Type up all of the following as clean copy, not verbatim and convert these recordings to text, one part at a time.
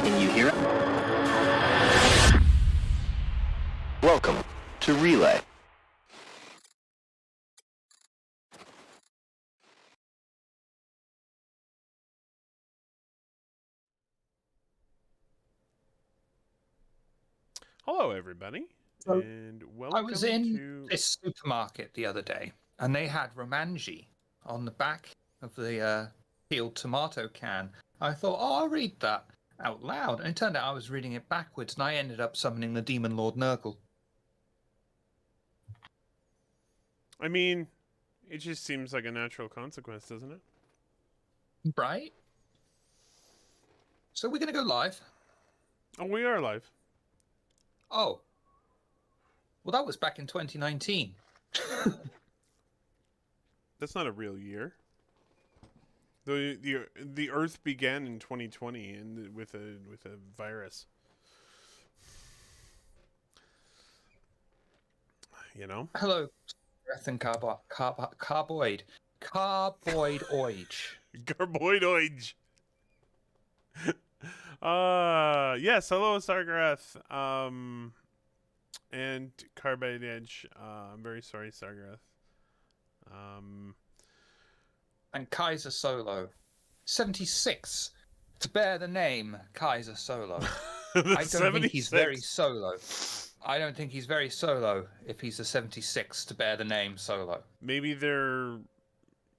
Can you hear it? Welcome to Relay. Hello, everybody, and welcome I was in this supermarket the other day, and they had Romanji on the back of the peeled tomato can. I thought, oh, I'll read that out loud. And it turned out I was reading it backwards, and I ended up summoning the Demon Lord Nurgle. I mean, it just seems like a natural consequence, doesn't it? Right? So we're going to go live? Oh, we are live. Oh. Well, that was back in 2019. That's not a real year. The Earth began in 2020 and with a virus. You know? Hello, breath and carboid. Carboidoid. Carboidoid. Yes, hello, Sargrath. And Carbide Edge. I'm very sorry, Sargrath. And Kaiser Solo. 76 to bear the name Kaiser Solo. I don't think he's very solo. I don't think he's very solo if he's a 76 to bear the name Solo. Maybe their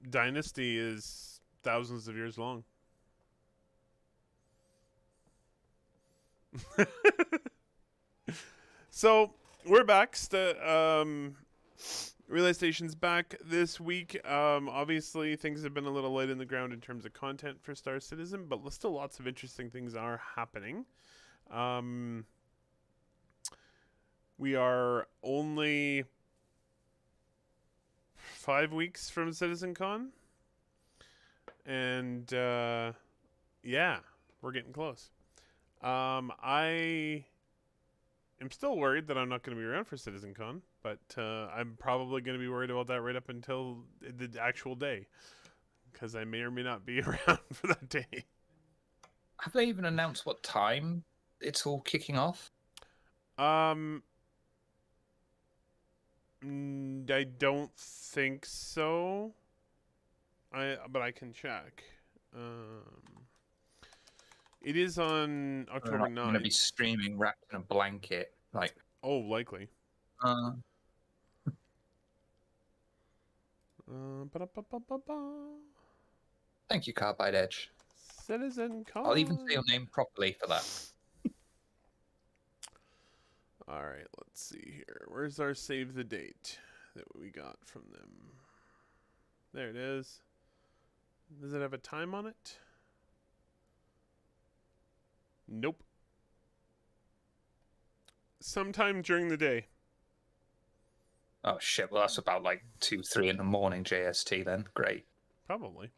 dynasty is thousands of years long. So we're back. Relay Station's back this week. Obviously, things have been a little light in the ground in terms of content for Star Citizen, but still lots of interesting things are happening. We are only 5 weeks from Citizencon, and yeah, we're getting close. I am still worried that I'm not going to be around for Citizencon, but I'm probably going to be worried about that right up until the actual day, because I may or may not be around for that day. Have they even announced what time it's all kicking off? I don't think so. But I can check. It is on October 9th. I'm going to be streaming wrapped in a blanket, like. Oh, likely. Thank you, Carbide Edge. Citizencon. I'll even say your name properly for that. All right, let's see here. Where's our save the date that we got from them? There it is. Does it have a time on it? Nope. Sometime during the day. Oh shit! Well, that's about like 2-3 in the morning JST. Then great. Probably.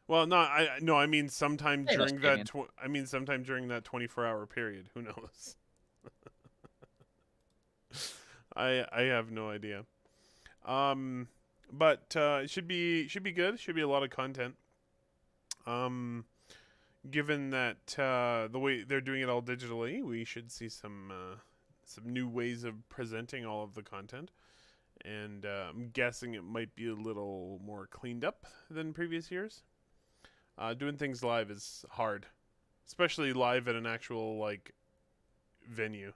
Well, I mean sometime during that. Sometime during that 24-hour period. Who knows? I have no idea. But it should be good. It should be a lot of content. Given that the way they're doing it all digitally, we should see some new ways of presenting all of the content. And I'm guessing it might be a little more cleaned up than previous years. Doing things live is hard, especially live at an actual venue.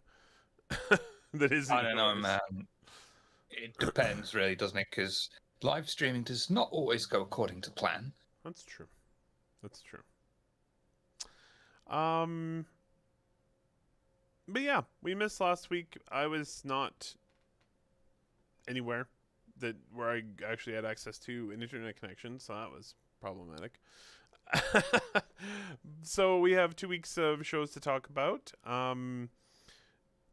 That is. I don't know, man. It depends, really, doesn't it? Because live streaming does not always go according to plan. That's true. But yeah, we missed last week. I was not anywhere where I actually had access to an internet connection, so that was problematic. So we have 2 weeks of shows to talk about.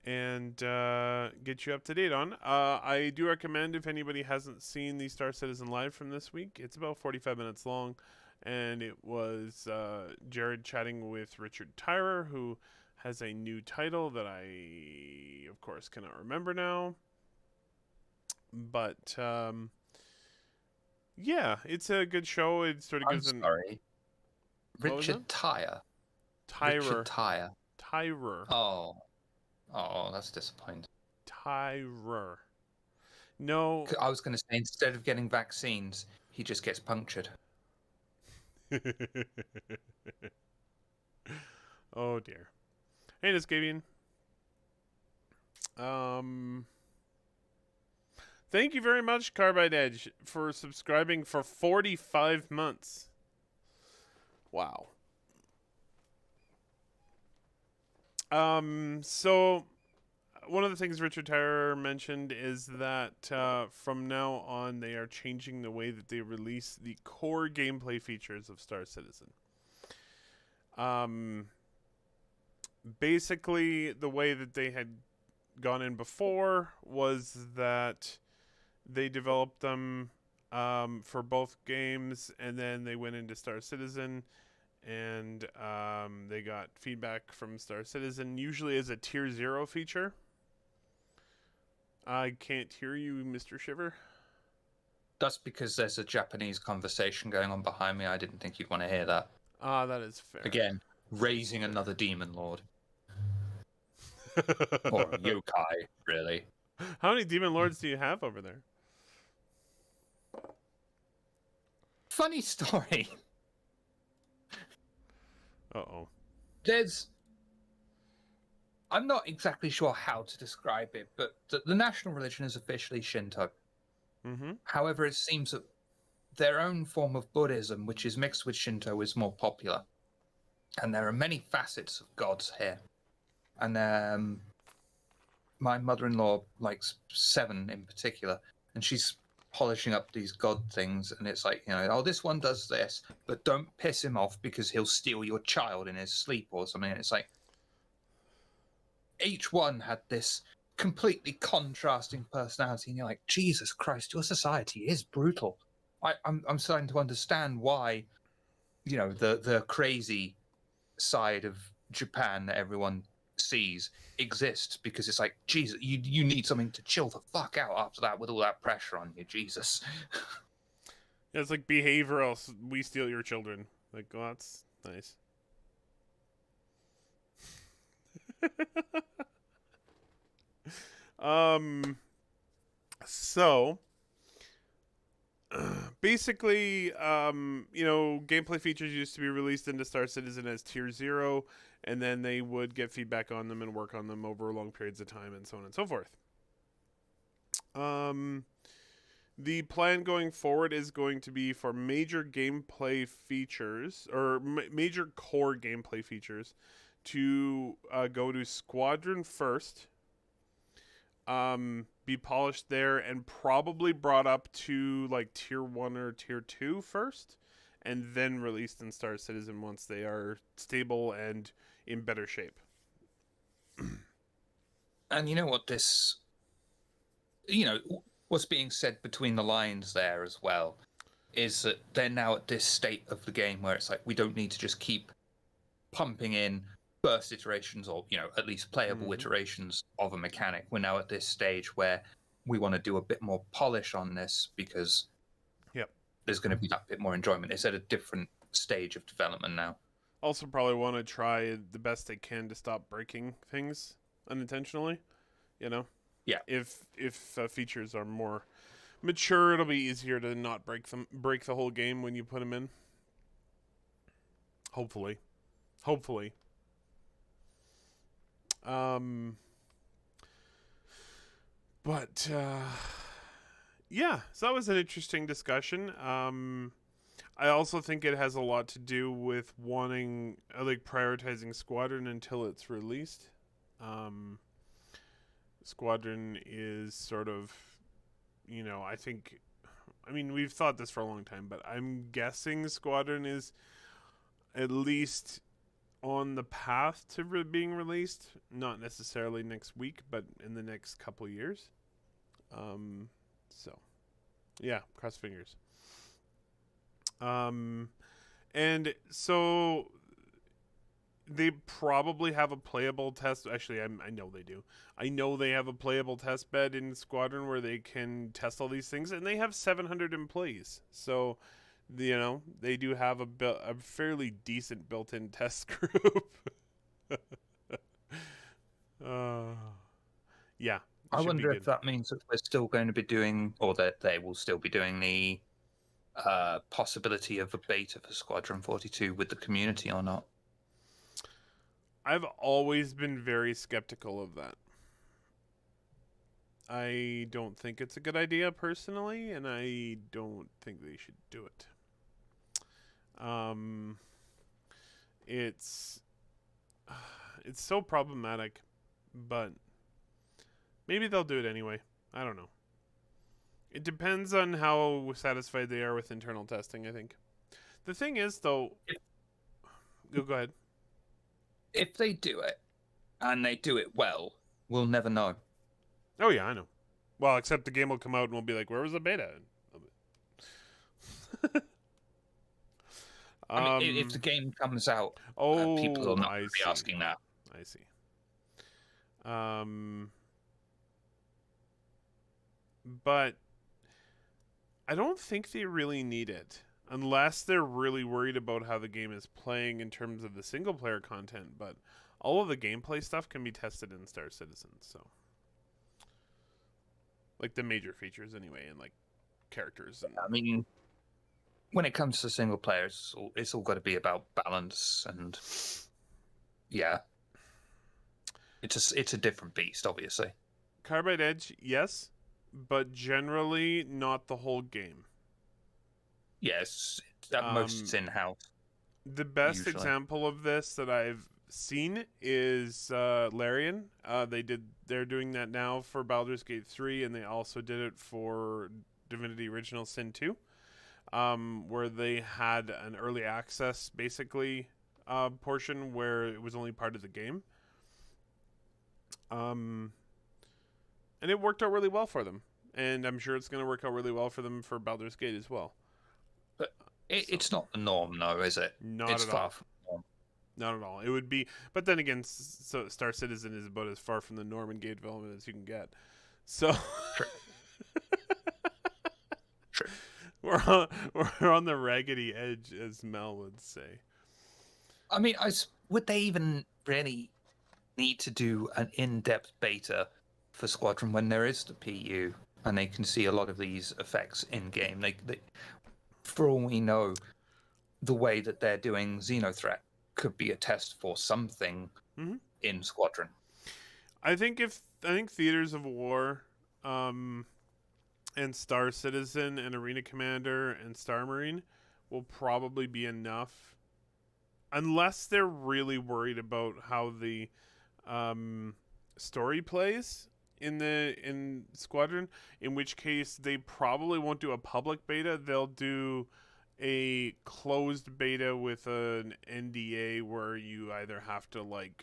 And get you up to date on. I do recommend, if anybody hasn't seen the Star Citizen Live from this week, it's about 45 minutes long, and it was Jared chatting with Richard Tyrer, who has a new title that I, of course, cannot remember now. But yeah, it's a good show. It sort of gives Richard Tyrer. Tyrer. Tyrer. Oh, that's disappointing. Tyrer. No. I was going to say, instead of getting vaccines, he just gets punctured. Oh, dear. Hey, Niscavian. Thank you very much, Carbide Edge, for subscribing for 45 months. Wow. So one of the things Richard Tyrer mentioned is that from now on they are changing the way that they release the core gameplay features of Star Citizen. Basically, the way that they had gone in before was that they developed them for both games, and then they went into Star Citizen, and they got feedback from Star Citizen, usually as a Tier 0 feature. I can't hear you, Mr. Shiver. That's because there's a Japanese conversation going on behind me. I didn't think you'd want to hear that. Ah, that is fair. Again, raising another demon lord. Or a yokai, really. How many demon lords do you have over there? Funny story. Uh-oh. I'm not exactly sure how to describe it, but the national religion is officially Shinto. Mm-hmm. However, it seems that their own form of Buddhism, which is mixed with Shinto, is more popular. And there are many facets of gods here. And my mother-in-law likes 7 in particular, and she's polishing up these god things, and it's like, oh, this one does this, but don't piss him off because he'll steal your child in his sleep or something. And it's like, each one had this completely contrasting personality, and you're like, Jesus Christ, your society is brutal. I'm starting to understand why, the crazy side of Japan that everyone sees exists, because it's like, Jesus, you need something to chill the fuck out after that with all that pressure on you, Jesus. Yeah, it's like behave or else we steal your children. Like, oh, that's nice. So basically, gameplay features used to be released into Star Citizen as Tier 0, and then they would get feedback on them and work on them over long periods of time, and so on and so forth. The plan going forward is going to be for major gameplay features, or major core gameplay features, to go to Squadron first, be polished there, and probably brought up to like Tier 1 or Tier 2 first, and then released in Star Citizen once they are stable and in better shape. And you know what what's being said between the lines there as well is that they're now at this state of the game where it's like, we don't need to just keep pumping in first iterations, or at least playable iterations of a mechanic. We're now at this stage where we want to do a bit more polish on this, because there's going to be that bit more enjoyment. It's at a different stage of development now. Also probably want to try the best they can to stop breaking things unintentionally, Yeah. If features are more mature, it'll be easier to not break the whole game when you put them in. Hopefully. But yeah, so that was an interesting discussion. I also think it has a lot to do with wanting, prioritizing Squadron until it's released. Squadron is sort of, we've thought this for a long time, but I'm guessing Squadron is at least on the path to being released. Not necessarily next week, but in the next couple years. So, yeah, cross fingers. And so they probably have a playable test. Actually, I know they do. I know they have a playable test bed in Squadron where they can test all these things, and they have 700 employees. So, they do have a fairly decent built-in test group. Yeah. I wonder if that means that we're still going to be doing, or that they will still be doing, the possibility of a beta for Squadron 42 with the community or not. I've always been very skeptical of that. I don't think it's a good idea personally, and I don't think they should do it. It's so problematic, but maybe they'll do it anyway. I don't know. It depends on how satisfied they are with internal testing, I think. The thing is, though... Go ahead. If they do it, and they do it well, we'll never know. Oh, yeah, I know. Well, except the game will come out and we'll be like, where was the beta? If the game comes out, people will not be asking that. I see. But I don't think they really need it. unless they're really worried about how the game is playing in terms of the single player content. But all of the gameplay stuff can be tested in Star Citizen. So, like the major features anyway, and like characters. And... I mean, when it comes to single player, it's all got to be about balance, and yeah, it's a different beast, obviously. Carbide Edge, yes, but generally not the whole game. Yes, at most it's in-house. The best usually. example of this that I've seen is Larian. They're doing that now for Baldur's Gate 3, and they also did it for Divinity Original Sin 2, where they had an early access basically portion where it was only part of the game. And it worked out really well for them, and I'm sure it's going to work out really well for them for Baldur's Gate as well. But it's not the norm, though, is it? Not it's at far all. from the norm. Not at all. It would be, but then again, so Star Citizen is about as far from the norm in game development as you can get. So True. we're on the raggedy edge, as Mel would say. I mean, would they even really need to do an in-depth beta for Squadron when there is the PU and they can see a lot of these effects in game? They for all we know, the way that they're doing Xeno Threat could be a test for something in Squadron. I think Theaters of War, and Star Citizen and Arena Commander and Star Marine will probably be enough, unless they're really worried about how the story plays in Squadron, in which case they probably won't do a public beta. They'll do a closed beta with an NDA where you either have to kind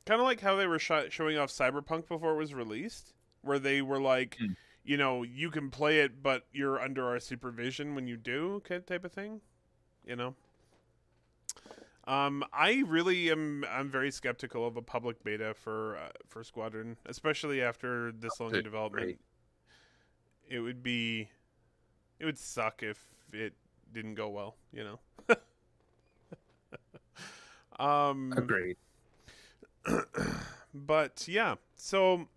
of like how they were showing off Cyberpunk before it was released, where they were like, you know, you can play it, but you're under our supervision when you do, type of thing, you know. I really I'm very skeptical of a public beta for Squadron, especially after this long in development. It would suck if it didn't go well, you know. Agreed. But yeah, so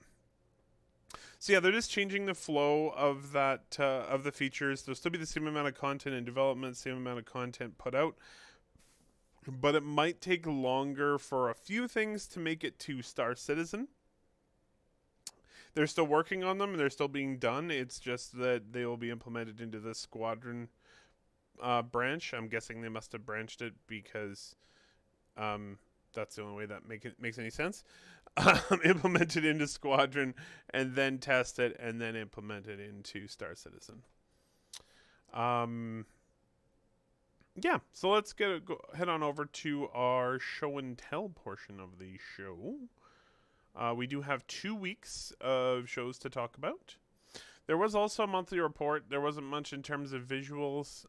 yeah, they're just changing the flow of that of the features. There'll still be the same amount of content in development, same amount of content put out, but it might take longer for a few things to make it to Star Citizen. They're still working on them, and they're still being done. It's just that they will be implemented into the Squadron branch. I'm guessing they must have branched it because that's the only way that makes any sense. Implement it into Squadron, and then test it, and then implement it into Star Citizen. Yeah, so let's head on over to our show and tell portion of the show. We do have 2 weeks of shows to talk about. There was also a monthly report. There wasn't much in terms of visuals.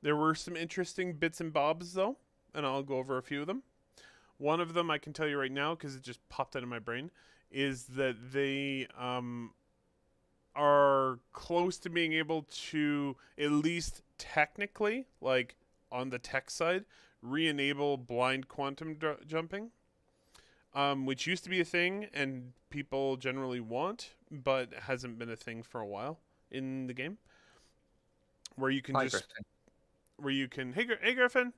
There were some interesting bits and bobs, though, and I'll go over a few of them. One of them I can tell you right now, because it just popped out of my brain, is that they are close to being able to, at least technically, like on the tech side, re-enable blind quantum jumping, which used to be a thing and people generally want, but hasn't been a thing for a while in the game, where you can hey Griffin.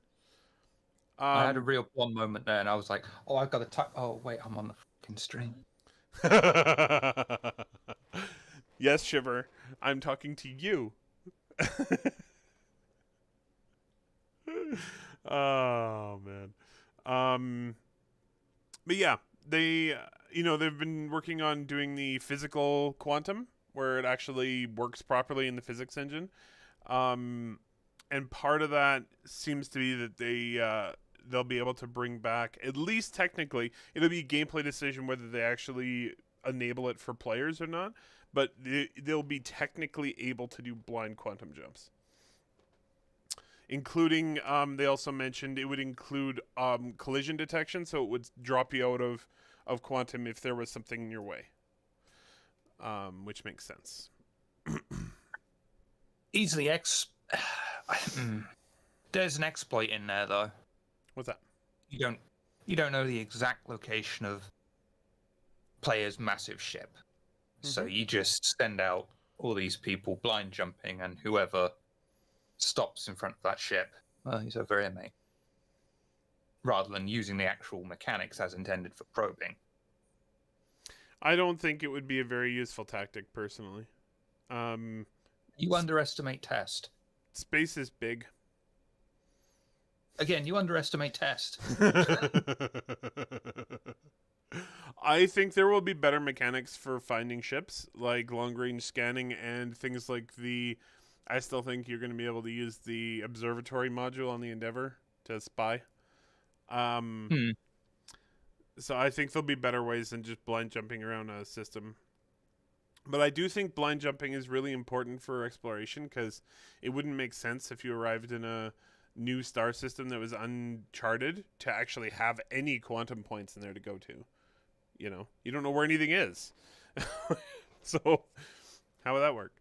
I had a real one moment there, and I was like, "Oh, I've got to type." Oh, wait, I'm on the fucking stream. Yes, Shiver, I'm talking to you. Oh man. But yeah, they've been working on doing the physical quantum, where it actually works properly in the physics engine. And part of that seems to be that they'll be able to bring back, at least technically, it'll be a gameplay decision whether they actually enable it for players or not, but they'll be technically able to do blind quantum jumps. Including, they also mentioned it would include collision detection, so it would drop you out of quantum if there was something in your way, which makes sense. easily There's an exploit in there though. What's that? You don't know the exact location of player's massive ship. So you just send out all these people blind jumping, and whoever stops in front of that ship, well, he's over here, mate. Rather than using the actual mechanics as intended for probing. I don't think it would be a very useful tactic, personally. You underestimate test. Space is big. Again, you underestimate test. I think there will be better mechanics for finding ships, like long-range scanning and things like I still think you're going to be able to use the observatory module on the Endeavor to spy. So I think there'll be better ways than just blind jumping around a system. But I do think blind jumping is really important for exploration, because it wouldn't make sense if you arrived in a new star system that was uncharted to actually have any quantum points in there to go to. You know, you don't know where anything is. So how would that work?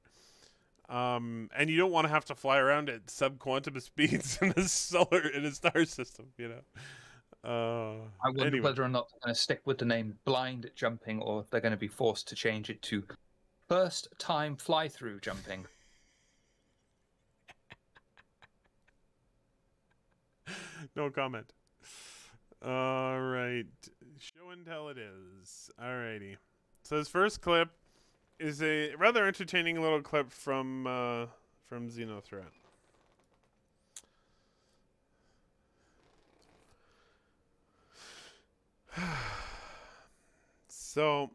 And you don't want to have to fly around at sub-quantum speeds in a star system, you know. I wonder whether or not they're going to stick with the name blind jumping, or if they're going to be forced to change it to first time fly-through jumping. No comment. All right. Show and tell it is. Alrighty. So this first clip is a rather entertaining little clip from Xeno Threat. So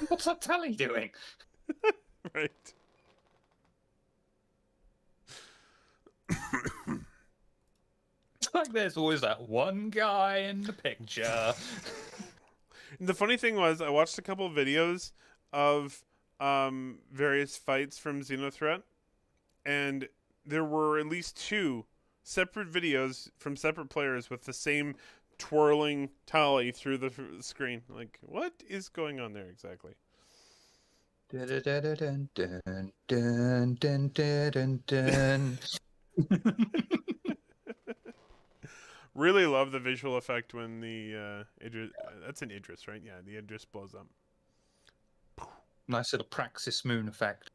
What's that tally doing? right. It's like there's always that one guy in the picture. The funny thing was, I watched a couple of videos of various fights from Xenothreat, and there were at least 2 separate videos from separate players with the same twirling tally through the screen. Like, what is going on there exactly? Dun, dun, dun, dun, dun, dun, dun. Really love the visual effect when the that's an Idris, right? Yeah, the Idris blows up. Nice little Praxis Moon effect.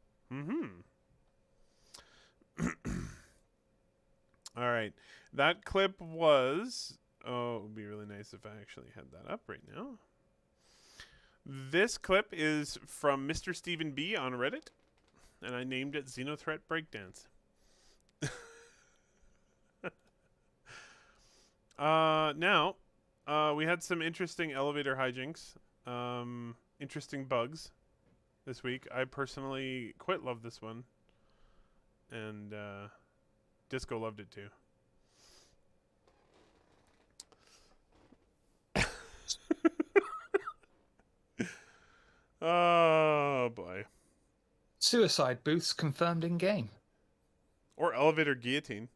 All right, that clip was. Oh, it would be really nice if I actually had that up right now. This clip is from Mr. Stephen B on Reddit, and I named it Xenothreat Breakdance. Now, we had some interesting elevator hijinks, interesting bugs this week. I personally quite love this one, and Disco loved it too. Oh boy. Suicide booths confirmed in game. Or elevator guillotine.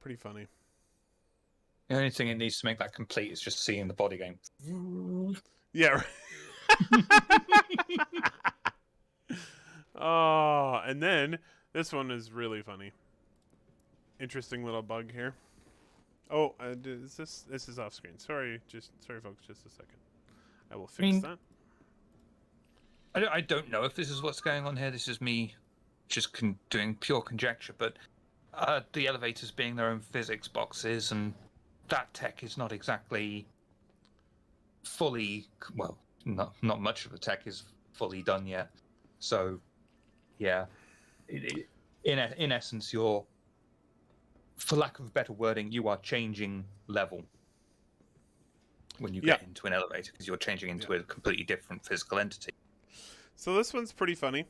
Pretty funny. The only thing it needs to make that complete is just seeing the body game. Yeah. Oh, and then this one is really funny. Interesting little bug here. Oh, this is off screen. Sorry, folks, just a second. I will fix that. I don't know if this is what's going on here. This is me just doing pure conjecture, but the elevators being their own physics boxes, and that tech is not exactly fully, well, not much of the tech is fully done yet. So, yeah, in essence, you're, for lack of better wording, you are changing level when you get into an elevator, because you're changing into a completely different physical entity. So this one's pretty funny.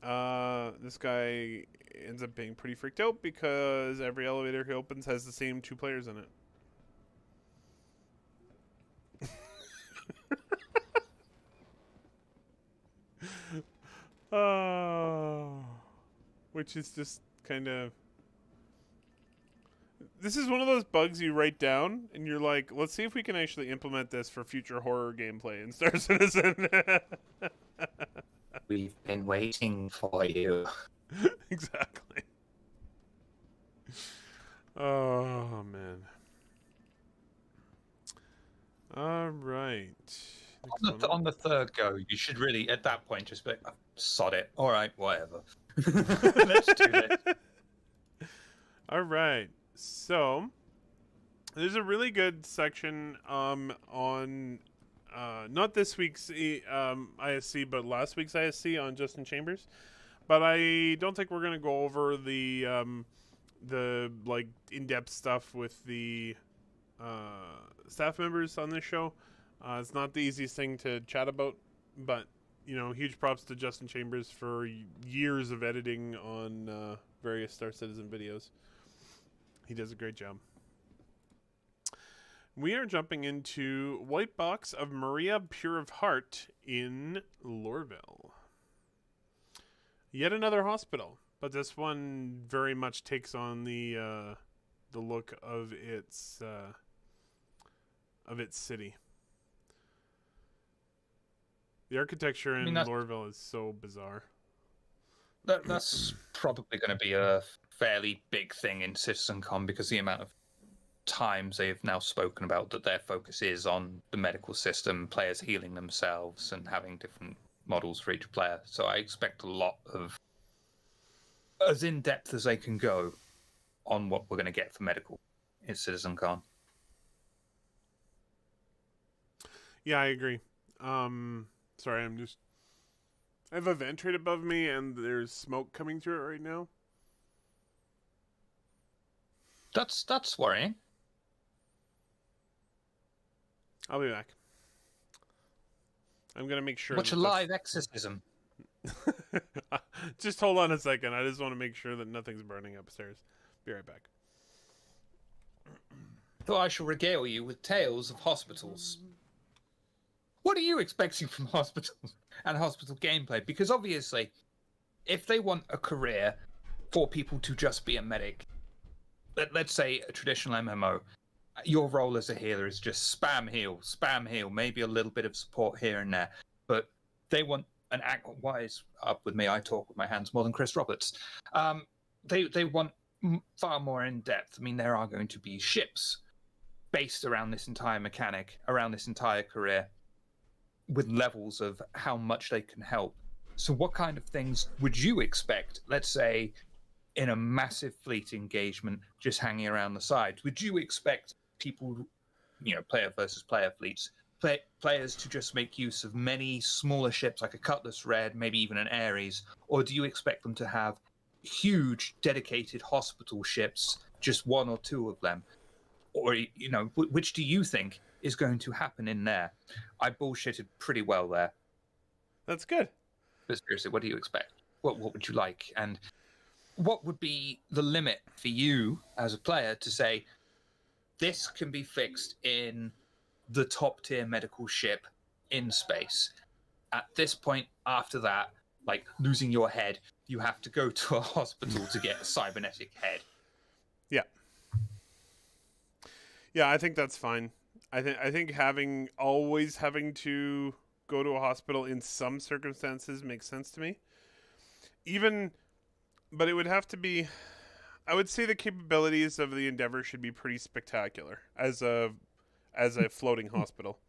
This guy ends up being pretty freaked out because every elevator he opens has the same 2 players in it. Which is just kind of... this is one of those bugs you write down, and you're like, let's see if we can actually implement this for future horror gameplay in Star Citizen. We've been waiting for you. Exactly. Oh, man. All right. On the third go, you should really, at that point, just be like, "Oh, sod it. All right, whatever. Let's do this." All right. So, there's a really good section on not this week's ISC, but last week's ISC on Justin Chambers. But I don't think we're gonna go over the like in-depth stuff with the staff members on this show. It's not the easiest thing to chat about, but you know, huge props to Justin Chambers for years of editing on various Star Citizen videos. He does a great job. We are jumping into White Box of Maria Pure of Heart in Lorville. Yet another hospital, but this one very much takes on the look of its city. The architecture in Lorville is so bizarre. That's probably going to be a fairly big thing in Citizencon because the amount of times they've now spoken about that their focus is on the medical system, players healing themselves, and having different models for each player. So I expect a lot of as in depth as they can go on what we're going to get for medical in Citizencon. Yeah, I agree. Sorry, I have a vent right above me, and there's smoke coming through it right now. That's worrying. I'll be back. I'm gonna make sure. Watch a live exorcism. Just hold on a second. I just want to make sure that nothing's burning upstairs. Be right back. So I shall regale you with tales of hospitals. What are you expecting from hospitals and hospital gameplay? Because obviously, if they want a career for people to just be a medic, let's say a traditional MMO, your role as a healer is just spam heal, maybe a little bit of support here and there. But they want an act. What is up with me? I talk with my hands more than Chris Roberts. They want far more in depth. I mean, there are going to be ships based around this entire mechanic, around this entire career, with levels of how much they can help. So what kind of things would you expect, let's say, in a massive fleet engagement just hanging around the sides? Would you expect people, player versus player fleets, players to just make use of many smaller ships like a Cutlass Red, maybe even an Ares? Or do you expect them to have huge dedicated hospital ships, just one or two of them? Or, which do you think is going to happen in there? I bullshitted pretty well there. That's good. But seriously, what do you expect? What would you like? And what would be the limit for you as a player to say, this can be fixed in the top tier medical ship in space? At this point, after that, like losing your head, you have to go to a hospital to get a cybernetic head. Yeah, I think that's fine. I think always having to go to a hospital in some circumstances makes sense to me. But it would have to be. I would say the capabilities of the Endeavor should be pretty spectacular as a floating hospital.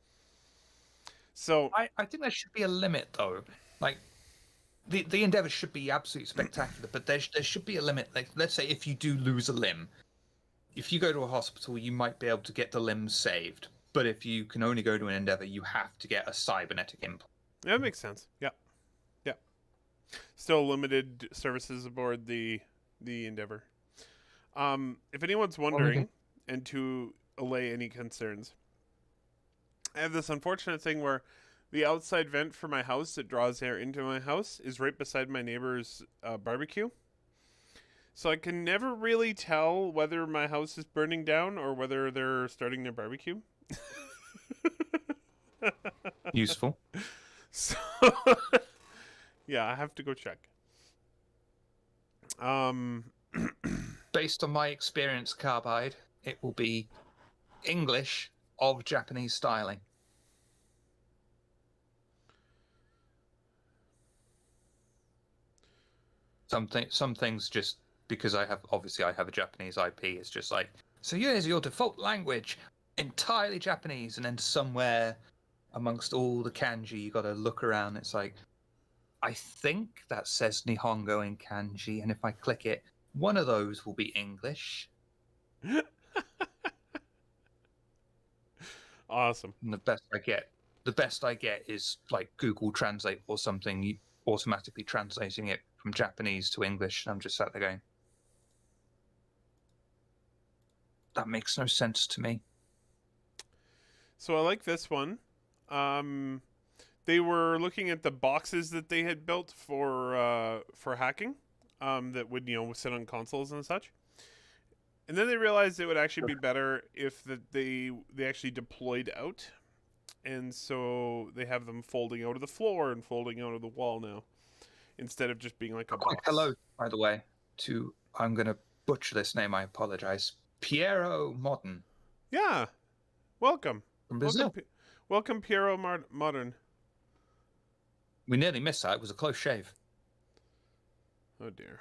So I think there should be a limit, though. Like the Endeavor should be absolutely spectacular, but there should be a limit. Like, let's say if you do lose a limb, if you go to a hospital, you might be able to get the limbs saved. But if you can only go to an Endeavor, you have to get a cybernetic implant. That makes sense. Yeah. Still limited services aboard the Endeavor. If anyone's wondering, and to allay any concerns, I have this unfortunate thing where the outside vent for my house that draws air into my house is right beside my neighbor's barbecue. So I can never really tell whether my house is burning down or whether they're starting their barbecue. Useful. So, yeah, I have to go check. based on my experience, Carbide, it will be English of Japanese styling. Some things just because I have a Japanese IP. It's just like, so here's your default language, entirely Japanese, and then somewhere amongst all the kanji, you got to look around. It's like, I think that says Nihongo in kanji, and if I click it, one of those will be English. Awesome. And the best I get is like Google Translate or something, automatically translating it from Japanese to English. And I'm just sat there going, that makes no sense to me. So I like this one. They were looking at the boxes that they had built for hacking, that would sit on consoles and such. And then they realized it would actually be better if they actually deployed out, and so they have them folding out of the floor and folding out of the wall now, instead of just being like a box. Hello, by the way, to I'm gonna butcher this name. I apologize. Pierrot Modern. Yeah, welcome. From Brazil. Welcome, Pierrot Modern. We nearly missed that. It was a close shave. Oh dear.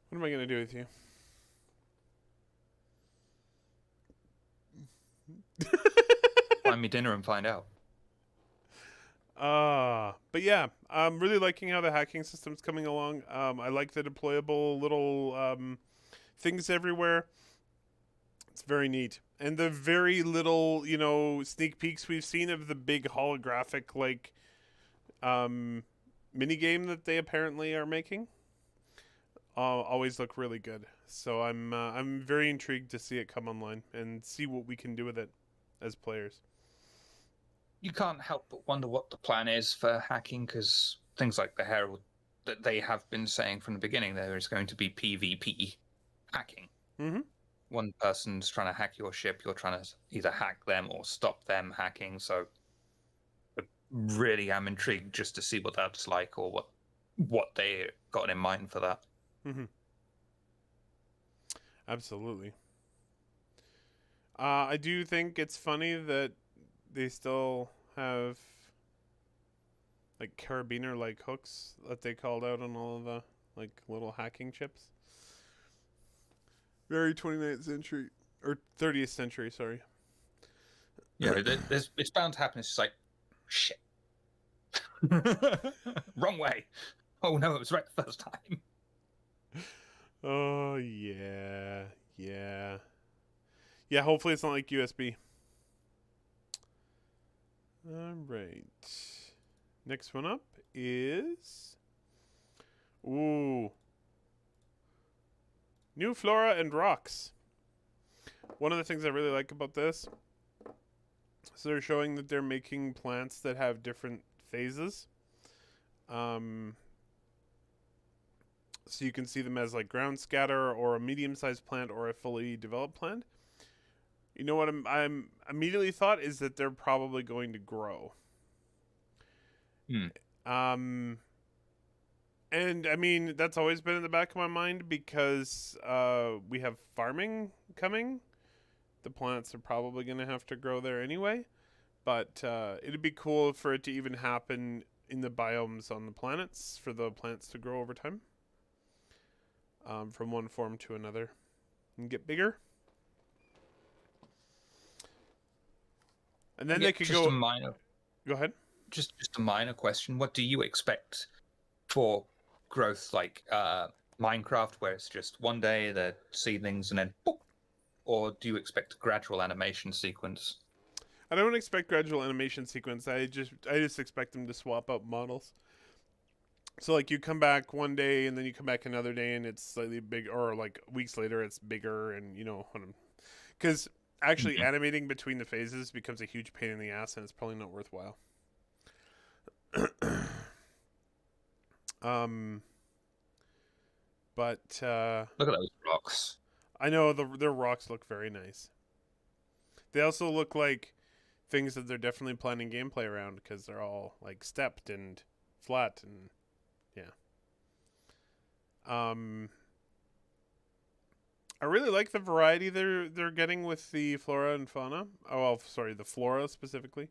What am I going to do with you? Find me dinner and find out. But yeah, I'm really liking how the hacking system's coming along. I like the deployable little things everywhere. It's very neat. And the very little, sneak peeks we've seen of the big holographic, like, mini game that they apparently are making always look really good. So I'm very intrigued to see it come online and see what we can do with it as players. You can't help but wonder what the plan is for hacking, because things like the Herald, that they have been saying from the beginning, there is going to be PvP hacking. Mm-hmm. One person's trying to hack your ship, you're trying to either hack them or stop them hacking. So I really am intrigued just to see what that's like, or what they got in mind for that. Mm-hmm. Absolutely. I do think it's funny that they still have like carabiner-like hooks that they called out on all of the like little hacking chips. Very 29th century or 30th century, sorry. Yeah, it's bound to happen. It's just like, shit. Wrong way. Oh no, it was right the first time. Oh yeah. Yeah, hopefully it's not like USB. Alright. Next one up is new Flora and Rocks. One of the things I really like about this is they're showing that they're making plants that have different phases. So you can see them as like ground scatter or a medium-sized plant or a fully developed plant. You know what I'm immediately thought is that they're probably going to grow. And I mean, that's always been in the back of my mind because we have farming coming. The plants are probably going to have to grow there anyway. But it'd be cool for it to even happen in the biomes on the planets, for the plants to grow over time. From one form to another and get bigger. And then they could go... Go ahead. Just a minor question. What do you expect for growth, like Minecraft, where it's just one day the seedlings and then boop? Or do you expect a gradual animation sequence? I don't expect gradual animation sequence. I just expect them to swap out models. So like you come back one day and then you come back another day and it's slightly big, or like weeks later it's bigger, and because actually animating between the phases becomes a huge pain in the ass and it's probably not worthwhile. But look at those rocks. I know their rocks look very nice. They also look like things that they're definitely planning gameplay around because they're all like stepped and flat and yeah. I really like the variety they're getting with the flora and fauna. Oh, well, sorry, the flora specifically.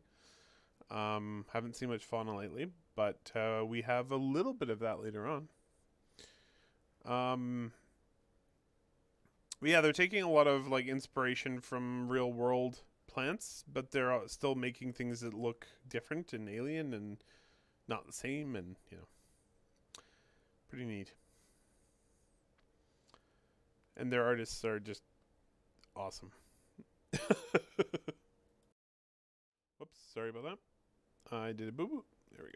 Haven't seen much fauna lately, but we have a little bit of that later on. But yeah, they're taking a lot of like inspiration from real world plants, but they're still making things that look different and alien and not the same, and pretty neat. And their artists are just awesome. Whoops, sorry about that. I did a boo-boo. There we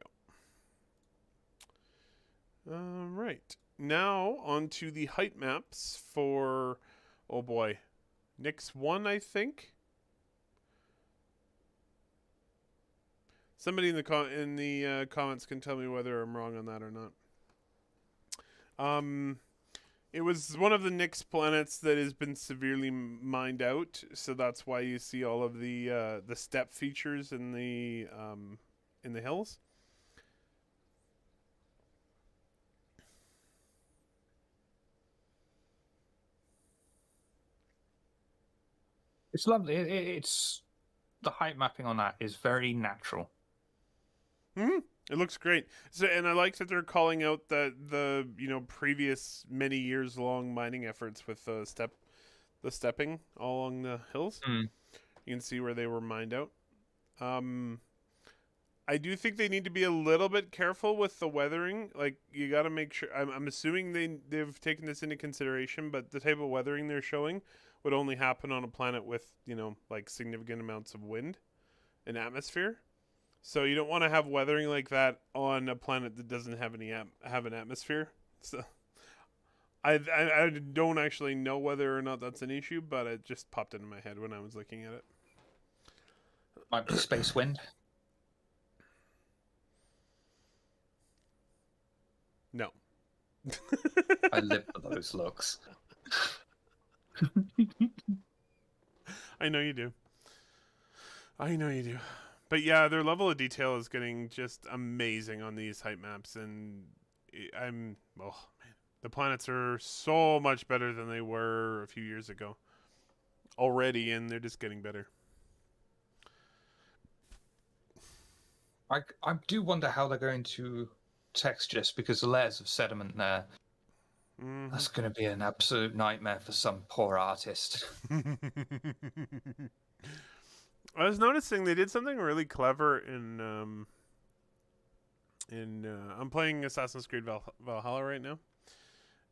go. Right. Now, on to the height maps for, oh boy, Nyx 1, I think? Somebody in the comments can tell me whether I'm wrong on that or not. It was one of the Nyx planets that has been severely mined out, so that's why you see all of the step features in the hills. It's lovely. It's the height mapping on that is very natural. It looks great. So, and I like that they're calling out the previous many years long mining efforts with the stepping all along the hills. You can see where they were mined out. I do think they need to be a little bit careful with the weathering. Like, you got to make sure. I'm assuming they've taken this into consideration, but the type of weathering they're showing would only happen on a planet with like significant amounts of wind and atmosphere. So you don't want to have weathering like that on a planet that doesn't have have an atmosphere. So I don't actually know whether or not that's an issue, but it just popped into my head when I was looking at it. Might be space wind. No. I live for those looks. I know you do. I know you do. But yeah, their level of detail is getting just amazing on these height maps, and the planets are so much better than they were a few years ago already, and they're just getting better. I do wonder how they're going to texture this, because the layers of sediment there, that's going to be an absolute nightmare for some poor artist. I was noticing they did something really clever in I'm playing Assassin's Creed Valhalla right now,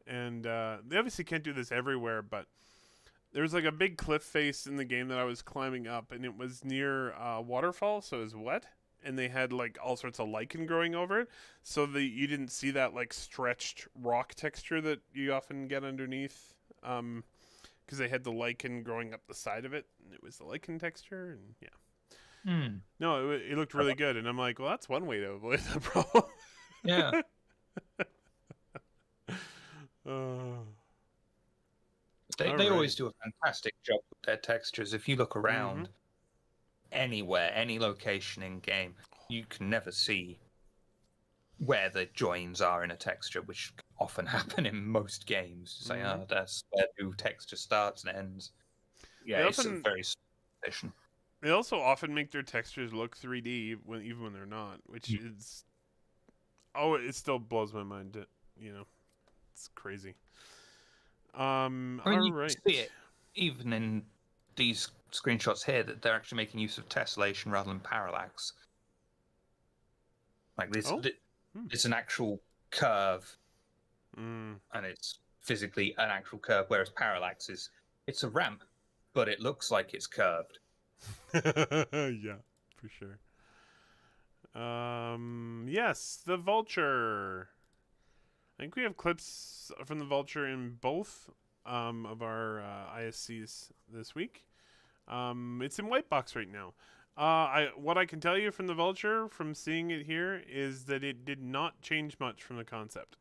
and they obviously can't do this everywhere, but there was like a big cliff face in the game that I was climbing up, and it was near a waterfall, so it was wet, and they had like all sorts of lichen growing over it, so you didn't see that like stretched rock texture that you often get underneath, because they had the lichen growing up the side of it, and it was the lichen texture, and yeah. No, it looked really good, and I'm like, well, that's one way to avoid the problem. Yeah. They always do a fantastic job with their textures. If you look around anywhere, any location in game, you can never see where the joins are in a texture, which often happen in most games. Say, that's where the texture starts and ends. Yeah, it's a very special. They also often make their textures look 3D even when they're not, which is it still blows my mind. It's crazy. I mean, you can see it even in these screenshots here that they're actually making use of tessellation rather than parallax. Like this, it's an actual curve, and it's physically an actual curve, whereas parallax it's a ramp, but it looks like it's curved. Yeah, for sure. Yes, the Vulture. I think we have clips from the Vulture in both of our ISCs this week. It's in white box right now. What I can tell you from the Vulture, from seeing it here, is that it did not change much from the concept.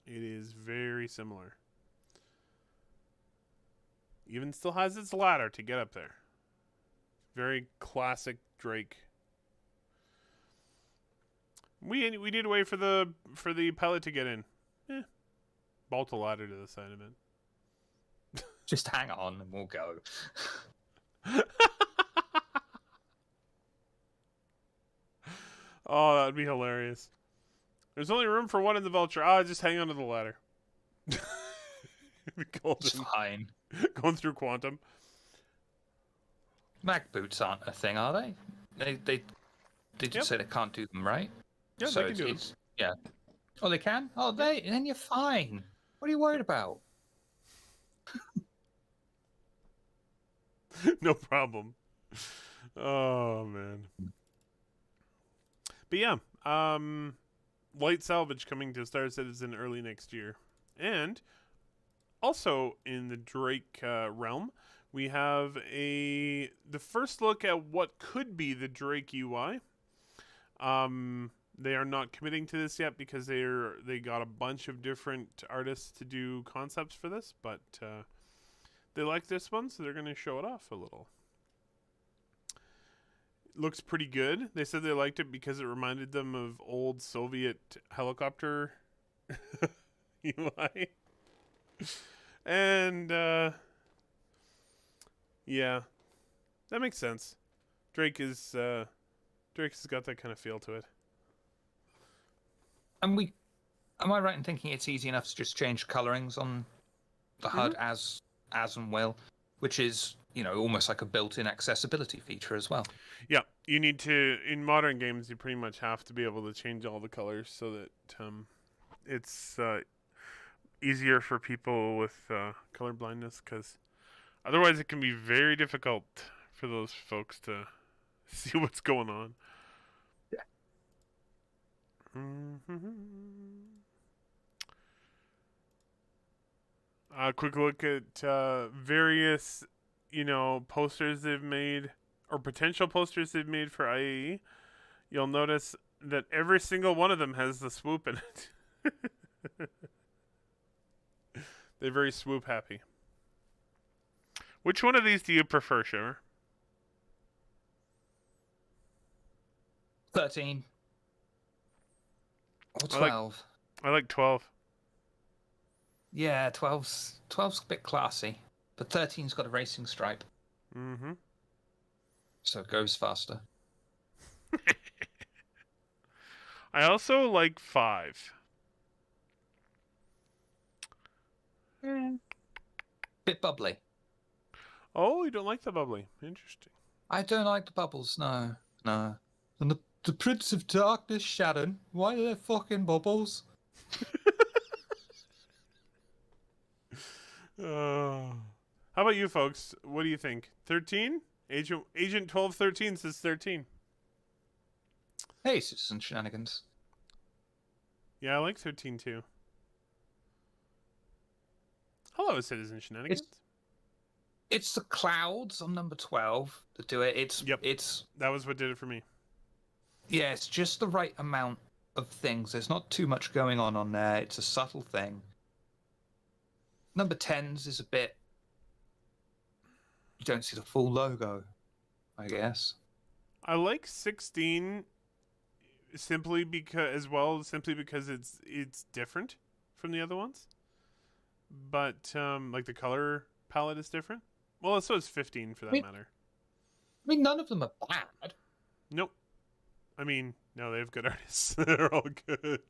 It is very similar. Even still has its ladder to get up there. Very classic Drake. We need a way for the pilot to get in. Bolt a ladder to the side of it. Just hang on and we'll go. Oh, that would be hilarious. There's only room for one in the Vulture. Ah, just hang on to the ladder. It's fine. Going through quantum. Mag boots aren't a thing, are they? They did say they can't do them, right? Yeah, so they can do them. Yeah. Oh, they can? Oh, then you're fine. What are you worried about? No problem. Oh man. But yeah, light salvage coming to Star Citizen early next year, and also in the Drake realm, we have the first look at what could be the Drake UI. They are not committing to this yet because they got a bunch of different artists to do concepts for this, but they like this one, so they're going to show it off a little. Looks pretty good. They said they liked it because it reminded them of old Soviet helicopter UI. And yeah, that makes sense. Drake has got that kind of feel to it. And am I right in thinking it's easy enough to just change colorings on the HUD as and will, which is, almost like a built-in accessibility feature as well. Yeah, you need to, in modern games, you pretty much have to be able to change all the colors so that it's easier for people with color blindness, because otherwise it can be very difficult for those folks to see what's going on. Yeah. A quick look at various, posters they've made, or potential posters they've made for IAE. You'll notice that every single one of them has the swoop in it. They're very swoop happy. Which one of these do you prefer, Shimmer? 13. Or 12. I like 12. Yeah, 12's a bit classy, but 13's got a racing stripe. Mm-hmm. So it goes faster. I also like 5. Bit bubbly. Oh, you don't like the bubbly. Interesting. I don't like the bubbles, no. And the Prince of Darkness, Shadow, why are there fucking bubbles? How about you folks? What do you think? 13? Agent 1213 says 13. Hey, Citizen Shenanigans. Yeah, I like 13 too. Hello, Citizen Shenanigans. It's the clouds on number 12 that do it. That was what did it for me. Yeah, it's just the right amount of things. There's not too much going on there. It's a subtle thing. Number 10's is a bit... You don't see the full logo, I guess. I like 16 simply because it's different from the other ones. But like the color palette is different. Well, so is 15 for that matter. I mean, none of them are bad. Nope. I mean, no, they have good artists. They're all good.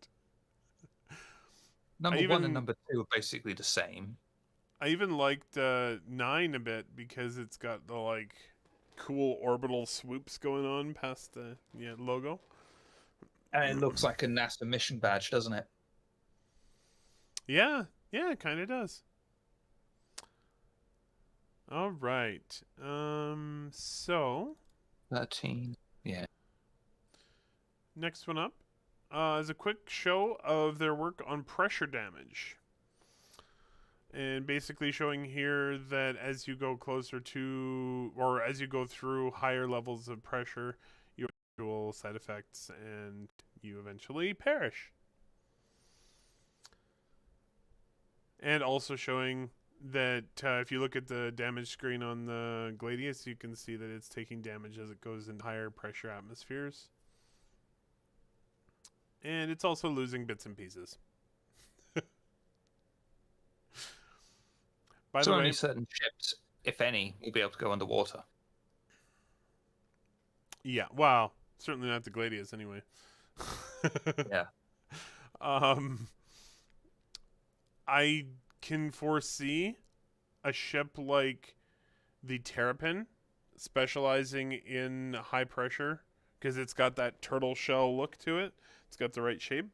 Number 1 and number 2 are basically the same. I even liked 9 a bit because it's got the cool orbital swoops going on past the logo. And it looks like a NASA mission badge, doesn't it? Yeah, it kind of does. All right. So 13. Yeah. Next one up is a quick show of their work on pressure damage. And basically showing here that as you go closer to, or as you go through higher levels of pressure, you have actual side effects and you eventually perish. And also showing that if you look at the damage screen on the Gladius, you can see that it's taking damage as it goes in higher pressure atmospheres. And it's also losing bits and pieces. By So the only way, certain ships, if any, will be able to go underwater. yeah, wow, certainly not the Gladius anyway. Yeah. Um, I can foresee a ship like the Terrapin specializing in high pressure because it's got that turtle shell look to it. It's got the right shape.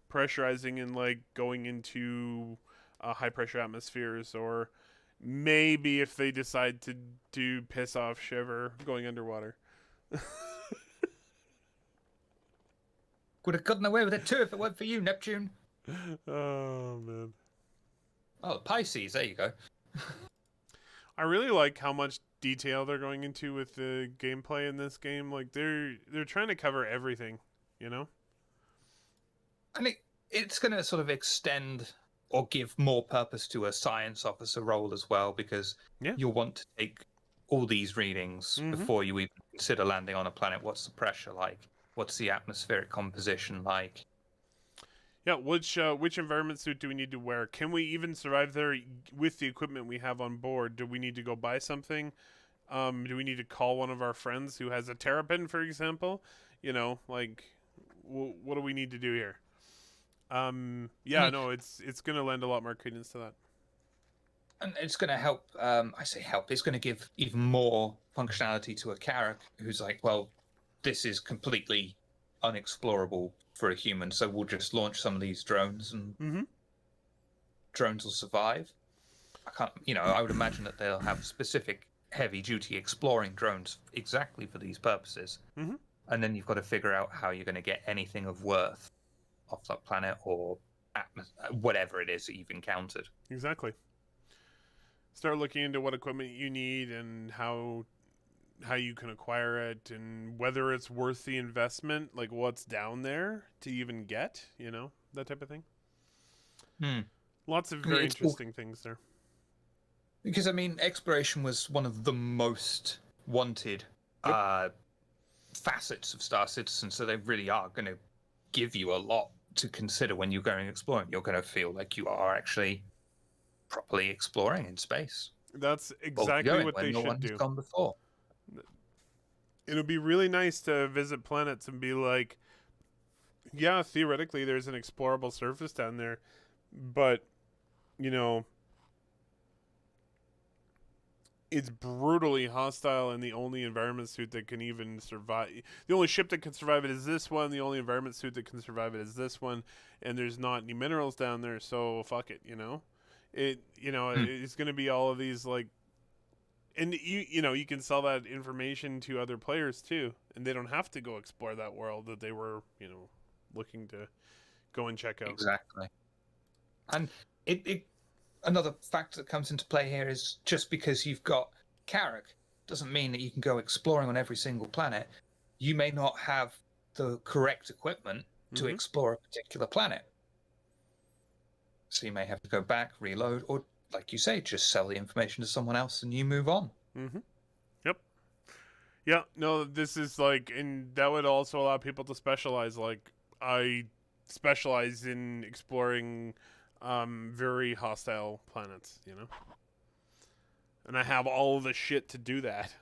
Pressurizing and like going into high pressure atmospheres, or maybe if they decide to do piss off Shiver going underwater. Would have gotten away with it too if it weren't for you, Neptune. Oh man. Oh, Pisces, there you go. I really like how much detail they're going into with the gameplay in this game. Like they're trying to cover everything, you know? And it's going to sort of extend or give more purpose to a science officer role as well, because Yeah. you'll want to take all these readings before you even consider landing on a planet. What's the pressure like? What's the atmospheric composition like? Yeah, which environment suit do we need to wear? Can we even survive there with the equipment we have on board? Do we need to go buy something? Do we need to call one of our friends who has a Terrapin, for example? You know, like, what do we need to do here? Yeah, no, it's going to lend a lot more credence to that. And it's going to help. I say help. It's going to give even more functionality to a character who's like, well, this is completely unexplorable for a human, so we'll just launch some of these drones, and drones will survive. I can't. I would imagine that they'll have specific heavy-duty exploring drones exactly for these purposes. And then you've got to figure out how you're going to get anything of worth off that planet or whatever it is that you've encountered. Exactly. Start looking into what equipment you need and how you can acquire it and whether it's worth the investment, like what's down there to even get, that type of thing. Lots of very interesting things there. Because, exploration was one of the most wanted facets of Star Citizen, so they really are going to give you a lot to consider when you're going exploring. You're going to feel like you are actually properly exploring in space. That's exactly what they should do. Gone before. It would be really nice to visit planets and be like, yeah, theoretically there's an explorable surface down there, but, it's brutally hostile, and the only environment suit that can even survive, the only ship that can survive it is this one, the only environment suit that can survive it is this one, and there's not any minerals down there, so fuck it, it's going to be all of these, like, and you can sell that information to other players too, and they don't have to go explore that world that they were, looking to go and check out. Exactly. And another factor that comes into play here is just because you've got Carrack doesn't mean that you can go exploring on every single planet. You may not have the correct equipment to explore a particular planet. So you may have to go back, reload, or, like you say, just sell the information to someone else and you move on. Yep. Yeah, no, this is like, and that would also allow people to specialize. Like, I specialize in exploring very hostile planets, and I have all the shit to do that.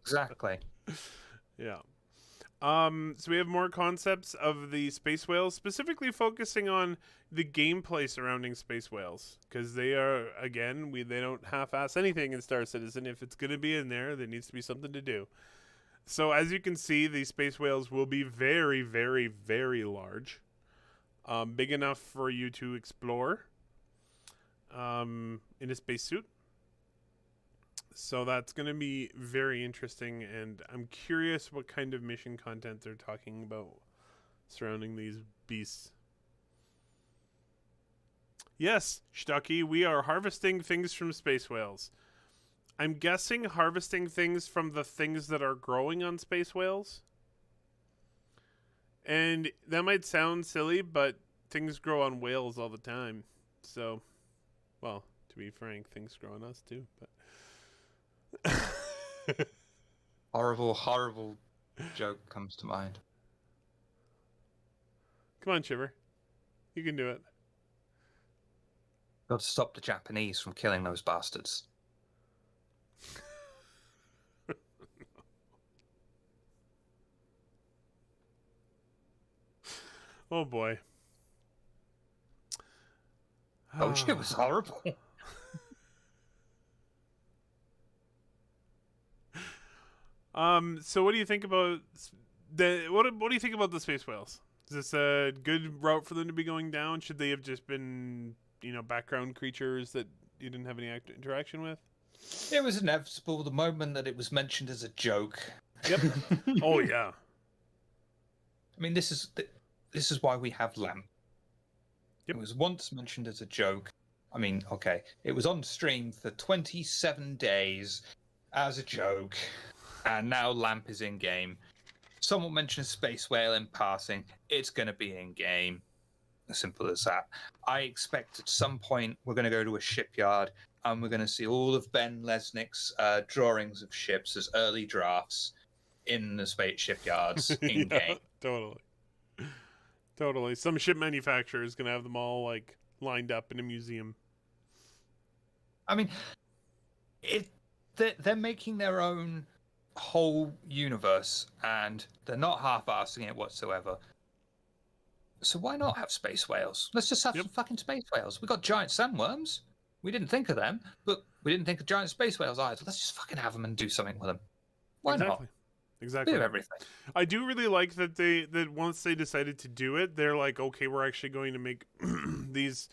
Exactly. Yeah. So we have more concepts of the space whales, specifically focusing on the gameplay surrounding space whales, because they are, again, they don't half-ass anything in Star Citizen. If it's going to be in there needs to be something to do. So as you can see, the space whales will be very, very, very large, big enough for you to explore in a spacesuit. So that's going to be very interesting, and I'm curious what kind of mission content they're talking about surrounding these beasts. Yes, Stucky, we are harvesting things from space whales. I'm guessing harvesting things from the things that are growing on space whales. And that might sound silly, but things grow on whales all the time. So, well, to be frank, things grow on us too, but... horrible joke comes to mind. Come on, Shiver. You can do it. Got to stop the Japanese from killing those bastards. Oh boy. Oh, shit, was horrible. So what do you think about what do you think about the space whales? Is this a good route for them to be going down? Should they have just been, background creatures that you didn't have any interaction with? It was inevitable the moment that it was mentioned as a joke. Yep. Oh yeah. I mean, this is why we have LAMP. Yep. It was once mentioned as a joke. I mean, okay, it was on stream for 27 days as a joke, and now LAMP is in game. Someone mentioned space whale in passing. It's going to be in game. As simple as that. I expect at some point we're going to go to a shipyard and we're going to see all of Ben Lesnick's drawings of ships as early drafts in the space shipyards in game. Totally. Some ship manufacturer is going to have them all like lined up in a museum. I mean, they're making their own whole universe and they're not half-assing it whatsoever. So why not have space whales? Let's just have some fucking space whales. We got giant sandworms. We didn't think of them, but we didn't think of giant space whales either. Let's just fucking have them and do something with them. Why not? Exactly. Bit of everything. I do really like that once they decided to do it, they're like, okay, we're actually going to make these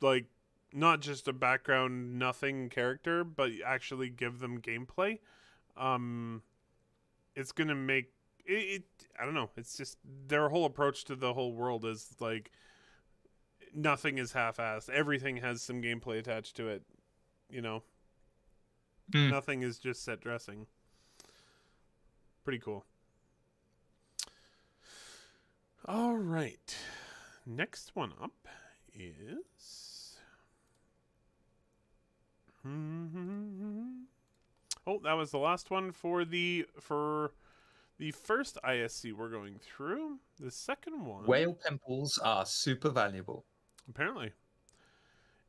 like not just a background nothing character, but actually give them gameplay. It's gonna make it. I don't know. It's just their whole approach to the whole world is like nothing is half-assed. Everything has some gameplay attached to it. Nothing is just set dressing. Pretty cool. All right. Next one up is... Oh, that was the last one for the first ISC we're going through. The second one... Whale pimples are super valuable. Apparently.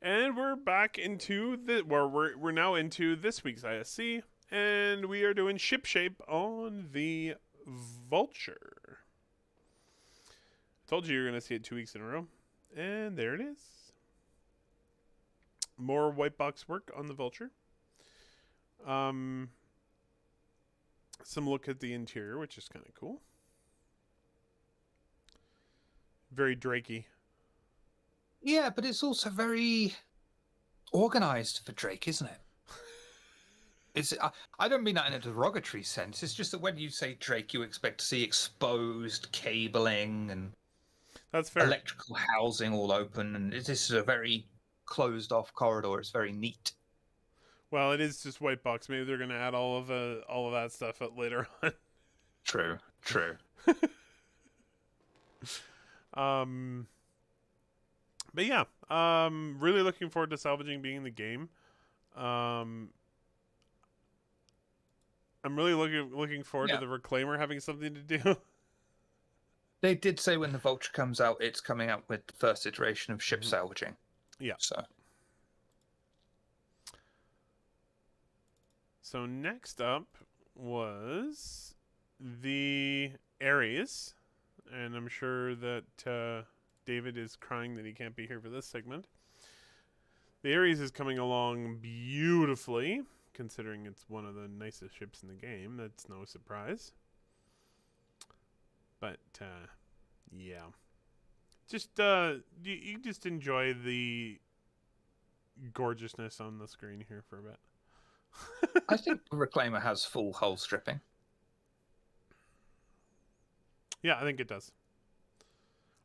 And we're back into we're now into this week's ISC. And we are doing Shipshape on the Vulture. Told you you're going to see it 2 weeks in a row. And there it is. More white box work on the Vulture. Some look at the interior, which is kind of cool. Very Drakey. Yeah, but it's also very organized for Drake, isn't it? I don't mean that in a derogatory sense. It's just that when you say Drake, you expect to see exposed cabling and that's fair. Electrical housing all open, and this is a very closed-off corridor. It's very neat. Well, it is just white box. Maybe they're going to add all of that stuff later on. True. But yeah, really looking forward to salvaging being in the game. I'm really looking forward to the Reclaimer having something to do. They did say when the Vulture comes out, it's coming out with the first iteration of ship salvaging. Yeah. So next up was the Ares, and I'm sure that David is crying that he can't be here for this segment. The Ares is coming along beautifully, considering it's one of the nicest ships in the game. That's no surprise. But yeah, just you just enjoy the gorgeousness on the screen here for a bit. I think the Reclaimer has full hull stripping. Yeah, I think it does.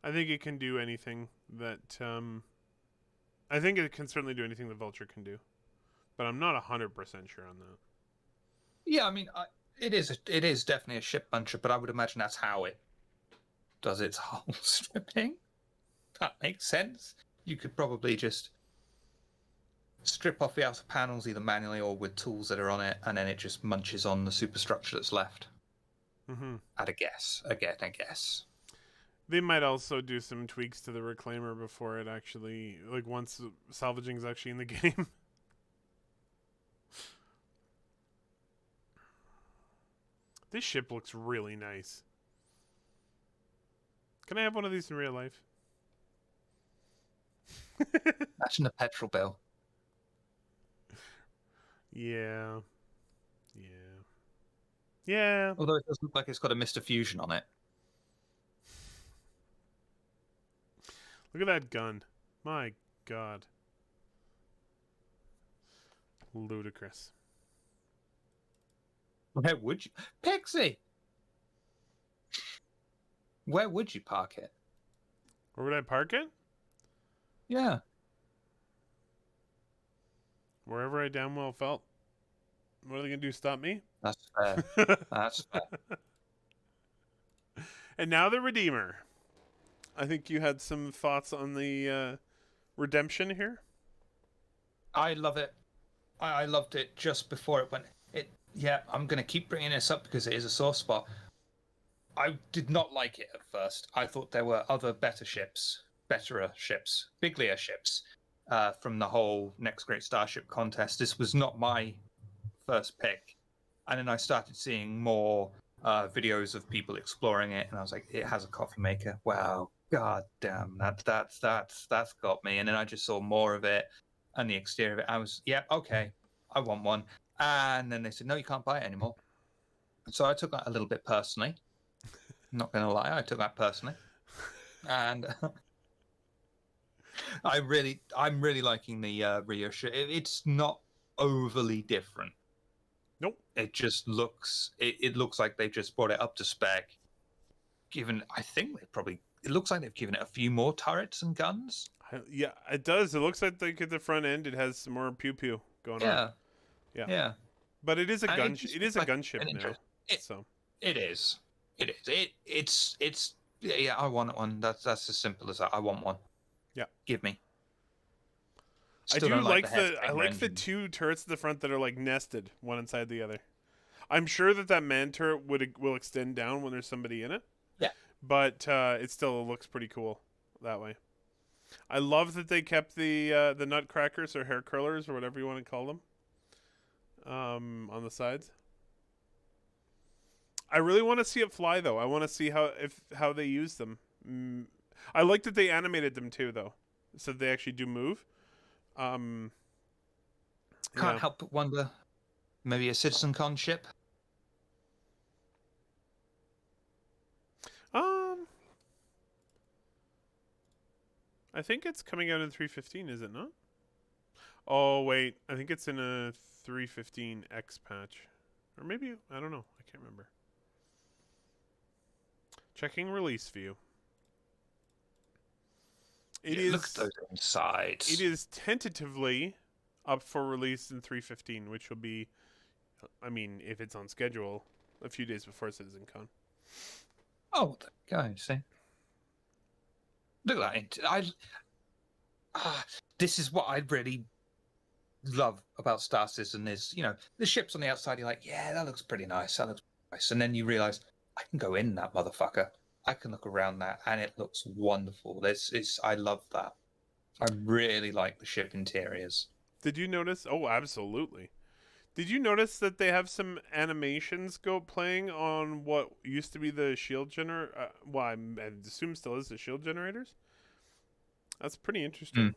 I think it can do anything that I think it can certainly do anything the Vulture can do, but I'm not 100% sure on that. Yeah, I mean, it is definitely a ship buncher, but I would imagine that's how it does its hull stripping. That makes sense. You could probably just strip off the outer panels either manually or with tools that are on it, and then it just munches on the superstructure that's left. Mm-hmm. At a guess. Again, I guess. They might also do some tweaks to the reclaimer before it actually, like once salvaging is actually in the game. This ship looks really nice. Can I have one of these in real life? Imagine the petrol bill. Yeah. Yeah. Yeah. Although it does look like it's got a Mr. Fusion on it. Look at that gun. My God. Ludicrous. Where would you... Pixie! Where would you park it? Where would I park it? Yeah. Wherever I damn well felt. What are they going to do, stop me? That's fair. That's fair. And now the Redeemer. I think you had some thoughts on the redemption here. I love it. I loved it just before it went. Yeah, I'm going to keep bringing this up because it is a sore spot. I did not like it at first. I thought there were other betterer ships, biglier ships from the whole Next Great Starship contest. This was not my first pick. And then I started seeing more videos of people exploring it, and I was like, it has a coffee maker. Wow, god damn, that's got me. And then I just saw more of it and the exterior of it. I was, yeah, okay, I want one. And then they said, no, you can't buy it anymore. So I took that a little bit personally. I'm not going to lie, I took that personally. And I'm really liking the Rio ship. It's not overly different. Nope. It just looks, it looks like they've just brought it up to spec. I think it looks like they've given it a few more turrets and guns. Yeah, it does. It looks like at the front end it has some more pew-pew going on. Yeah. But it is a gun. It is a gunship now. So it is. It's. Yeah, I want one. That's as simple as that. I want one. Yeah. Give me. I like the two turrets at the front that are like nested, one inside the other. I'm sure that man turret will extend down when there's somebody in it. Yeah. But it still looks pretty cool that way. I love that they kept the nutcrackers or hair curlers or whatever you want to call them on the sides. I really want to see it fly though. I want to see how they use them. I like that they animated them too though, so they actually do move. Can't help but wonder, maybe a Citizencon ship. I think it's coming out in 315, is it not? Oh wait, I think it's in a 315X patch, or maybe I don't know. I can't remember. Checking release view. Look at those insides. It is tentatively up for release in 315, which will be, I mean, if it's on schedule, a few days before Citizencon. Oh, there you go. See, look at that. This is what I really love about Star Citizen is, the ships on the outside. You're like, yeah, that looks pretty nice. That looks nice, and then you realize I can go in that motherfucker. I can look around that, and it looks wonderful. I love that. I really like the ship interiors. Did you notice? Oh, absolutely. Did you notice that they have some animations playing on what used to be the shield generator? Well, I assume still is the shield generators. That's pretty interesting.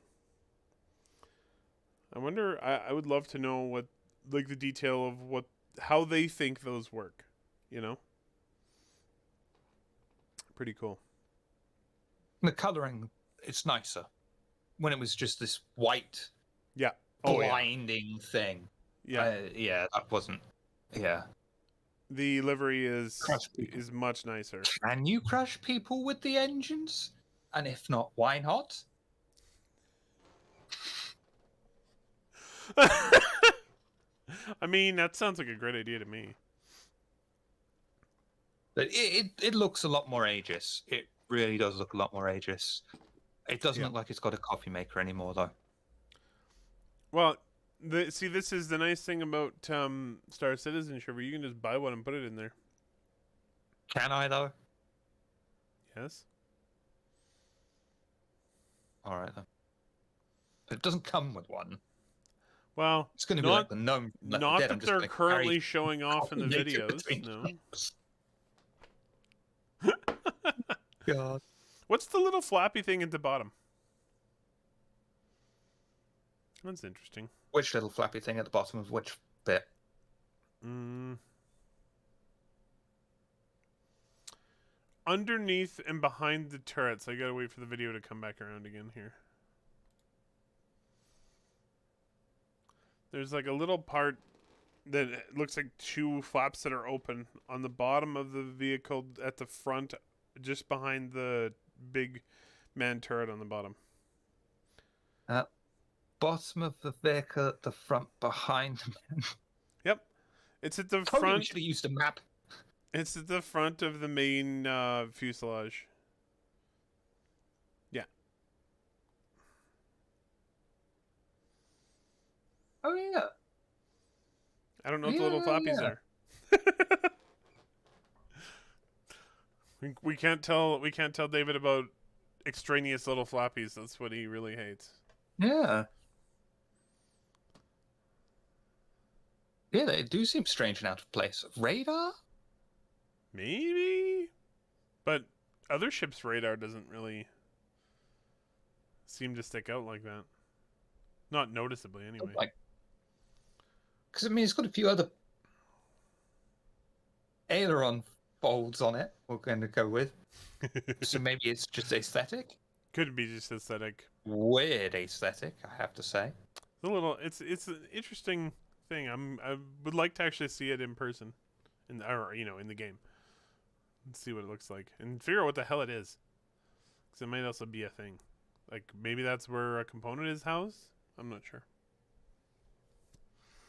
I wonder. I would love to know what, like, the detail of how they think those work. Pretty cool. The coloring, it's nicer. When it was just this white, blinding thing. Yeah, that wasn't. Yeah. The livery is much nicer. Can you crush people with the engines? And if not, why not? I mean, that sounds like a great idea to me. But it looks a lot more Aegis. It really does look a lot more Aegis. It doesn't look like it's got a coffee maker anymore, though. Well, this is the nice thing about Star Citizen, where you can just buy one and put it in there. Can I, though? Yes. All right then. But it doesn't come with one. Well, It's going to be like the gnome from Left 4 not Dead. I'm that just they're gonna currently carry showing off in the coordinated videos. between No. flaps. God. What's the little flappy thing at the bottom? That's interesting. Which little flappy thing at the bottom of which bit? Underneath and behind the turrets. I gotta wait for the video to come back around again here. There's like a little part that looks like two flaps that are open on the bottom of the vehicle at the front, just behind the big man turret on the bottom. Bottom of the vehicle at the front behind the man. Yep. It's at the Probably we front. should have used a map. It's at the front of the main fuselage. Yeah. Oh yeah. I don't know what the little flappies Yeah. are. We can't tell David about extraneous little flappies. That's what he really hates. Yeah. Yeah, they do seem strange and out of place. Radar? Maybe, but other ships' radar doesn't really seem to stick out like that. Not noticeably, anyway. Like, because I mean, it's got a few other aileron folds on it. We're going to go with. So maybe it's just aesthetic. Could be just aesthetic. Weird aesthetic, I have to say. It's a little. It's an interesting thing. I would like to actually see it in person, in the game, and see what it looks like, and figure out what the hell it is. Because it might also be a thing. Like maybe that's where a component is housed. I'm not sure.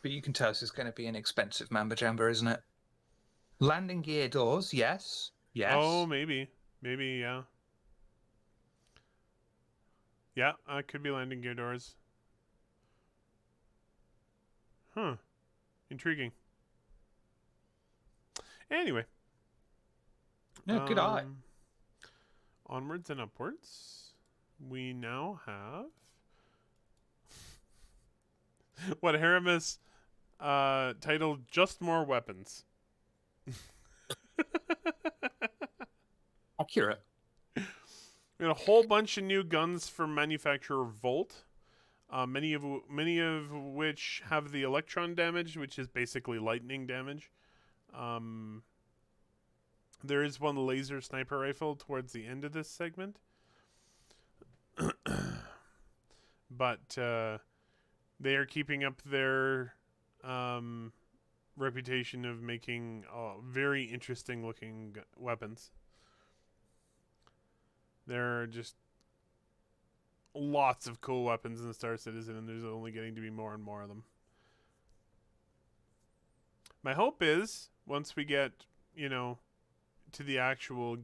But you can tell this is going to be an expensive Mamba Jamba, isn't it? Landing gear doors, yes. Yes. Oh, maybe, yeah. Yeah, could be landing gear doors. Huh. Intriguing. Anyway. Yeah, good eye. Onwards and upwards. We now have what Haramis titled Just More Weapons. Accurate. We got a whole bunch of new guns from manufacturer Volt. Many of which have the electron damage, which is basically lightning damage. There is one laser sniper rifle towards the end of this segment. But they are keeping up their reputation of making very interesting looking weapons. There are just lots of cool weapons in the Star Citizen, and there's only getting to be more and more of them. My hope is once we get, to the actual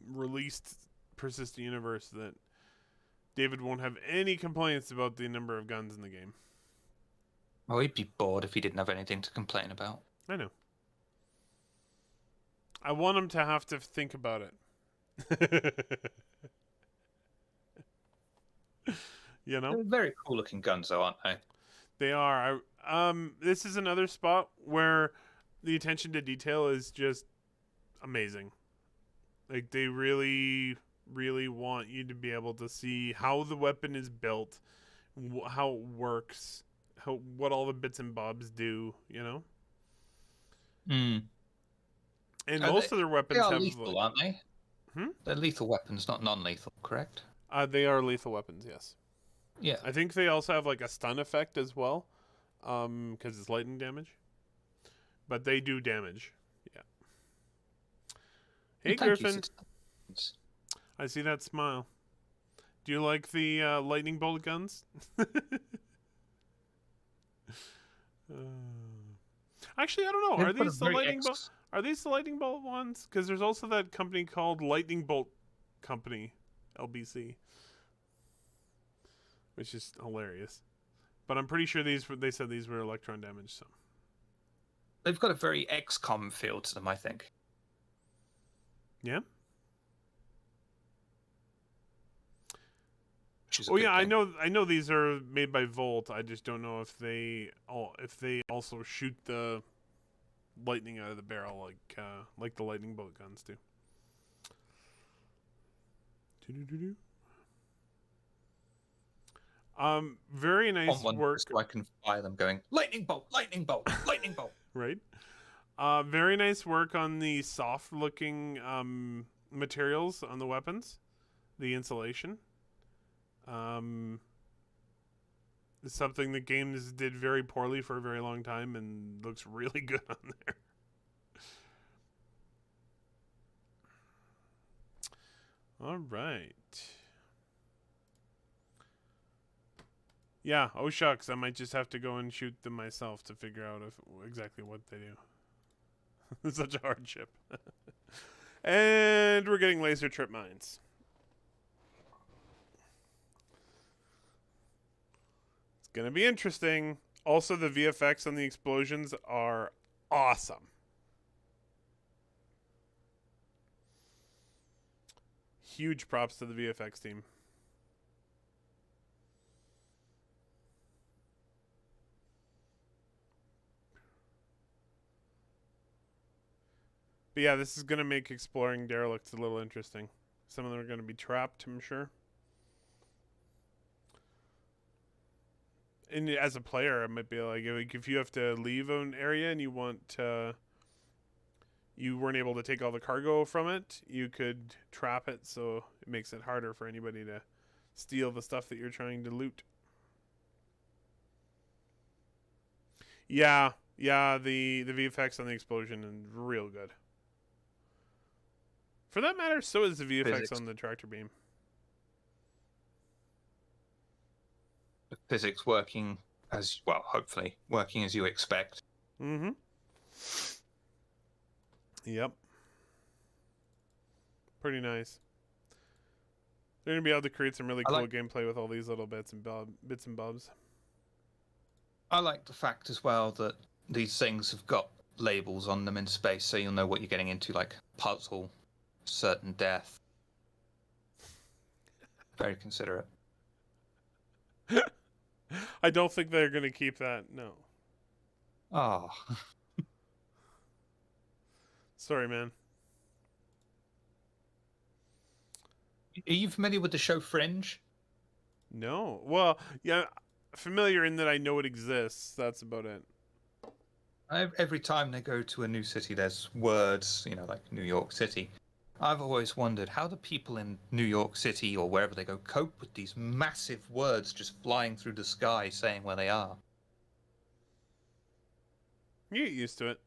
released persistent universe, that David won't have any complaints about the number of guns in the game. Oh, he'd be bored if he didn't have anything to complain about. I know. I want him to have to think about it. They're very cool looking guns, though, aren't they? They are. This is another spot where the attention to detail is just amazing. Like, they really, really want you to be able to see how the weapon is built, how it works, what all the bits and bobs do, Hmm. And most of their weapons have lethal, aren't they? They're lethal weapons, not non-lethal, correct? They are lethal weapons, yes. Yeah. I think they also have like a stun effect as well, because it's lightning damage. But they do damage. Yeah. Hey, Griffin. I see that smile. Do you like the lightning bolt guns? Actually, I don't know. Are these the lightning bolt? Are these the lightning bolt ones? Because there's also that company called Lightning Bolt Company, LBC, which is hilarious. But I'm pretty sure they said these were electron damage. So they've got a very XCOM feel to them, I think. Yeah. Which is a Oh good yeah, thing. I know these are made by Volt. I just don't know if they also shoot the lightning out of the barrel like the lightning bolt guns do. Doo-doo-doo-doo. Very nice On one work, so I can fire them going, lightning bolt, lightning bolt, lightning bolt. right? Very nice work on the soft looking materials on the weapons, the insulation. It's something that games did very poorly for a very long time and looks really good on there. All right. Yeah, oh shucks, I might just have to go and shoot them myself to figure out exactly what they do. It's such a hardship. And we're getting laser trip mines. It's going to be interesting. Also, the VFX on the explosions are awesome. Huge props to the VFX team. But yeah, this is going to make exploring derelicts a little interesting. Some of them are going to be trapped, I'm sure. And as a player, it might be like if you have to leave an area and you you weren't able to take all the cargo from it, you could trap it, so it makes it harder for anybody to steal the stuff that you're trying to loot. Yeah, the VFX on the explosion is real good. For that matter, so is the VFX Physics. on the tractor beam. The physics working as well, hopefully working as you expect. Mm-hmm. Yep. Pretty nice. They're gonna be able to create some really cool gameplay with all these little bits and bobs. I like the fact as well that these things have got labels on them in space, so you'll know what you're getting into, like puzzle, certain death. Very considerate. I don't think they're gonna keep that. No. Oh. Sorry, man. Are you familiar with the show Fringe? No. Well, yeah, familiar in that I know it exists. That's about it. Every time they go to a new city, there's words, like New York City. I've always wondered how the people in New York City or wherever they go cope with these massive words just flying through the sky saying where they are. You get used to it.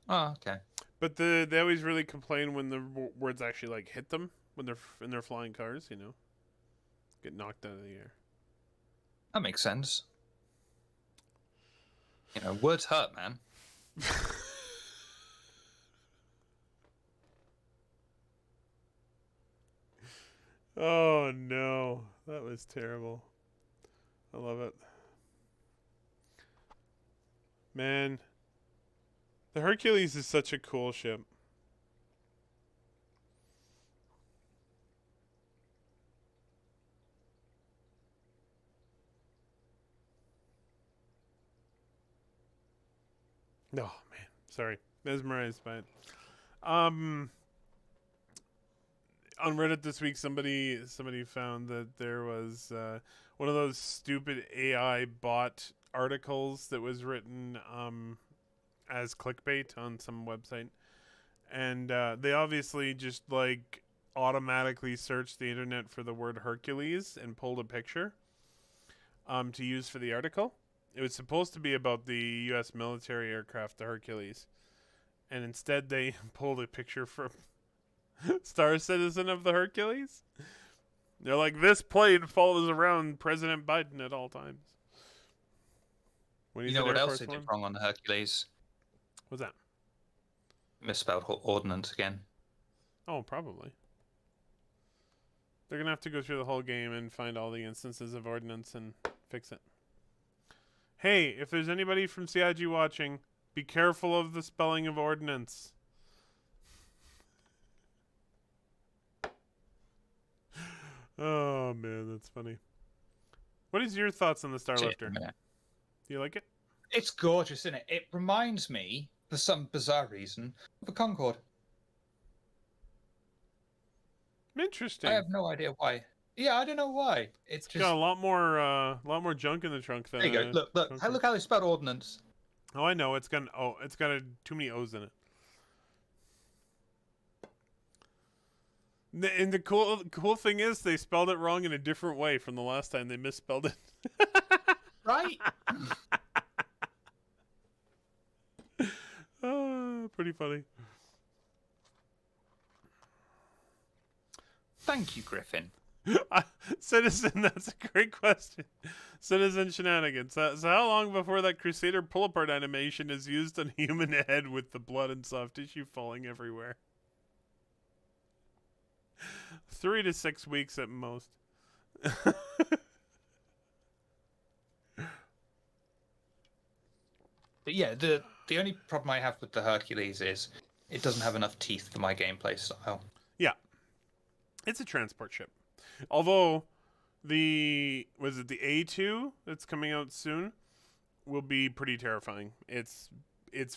Oh, okay. But they always really complain when the words actually like hit them when they're in their flying cars. Get knocked out of the air. That makes sense. Words hurt, man. Oh no, that was terrible. I love it. Man, the Hercules is such a cool ship. Oh man, sorry, mesmerized by it. On Reddit this week, somebody found that there was one of those stupid AI bot articles that was written as clickbait on some website, and they obviously just like automatically searched the internet for the word Hercules and pulled a picture to use for the article. It was supposed to be about the U.S. military aircraft, the Hercules, and instead they pulled a picture from Star Citizen of the Hercules. They're like, this plane follows around President Biden at all times. You know what else they did wrong on the Hercules? What's that? Misspelled ordnance again. Oh, probably. They're going to have to go through the whole game and find all the instances of ordnance and fix it. Hey, if there's anybody from CIG watching, be careful of the spelling of ordnance. Oh man, that's funny. What is your thoughts on the Starlifter? Yeah. Do you like it? It's gorgeous, isn't it? It reminds me, for some bizarre reason, of a Concorde. Interesting. I have no idea why. Yeah, I don't know why. It's Just got a lot more junk in the trunk than. there you go. Look, Concorde. look how they spelled ordnance. Oh, I know. It's got too many O's in it. And the cool thing is they spelled it wrong in a different way from the last time they misspelled it. Right? Pretty funny. Thank you, Griffin. Citizen, that's a great question. Citizen shenanigans. So how long before that Crusader pull-apart animation is used on a human head with the blood and soft tissue falling everywhere? 3 to 6 weeks at most. But yeah, the only problem I have with the Hercules is it doesn't have enough teeth for my gameplay style. Yeah. It's a transport ship. Although the A2 that's coming out soon will be pretty terrifying. It's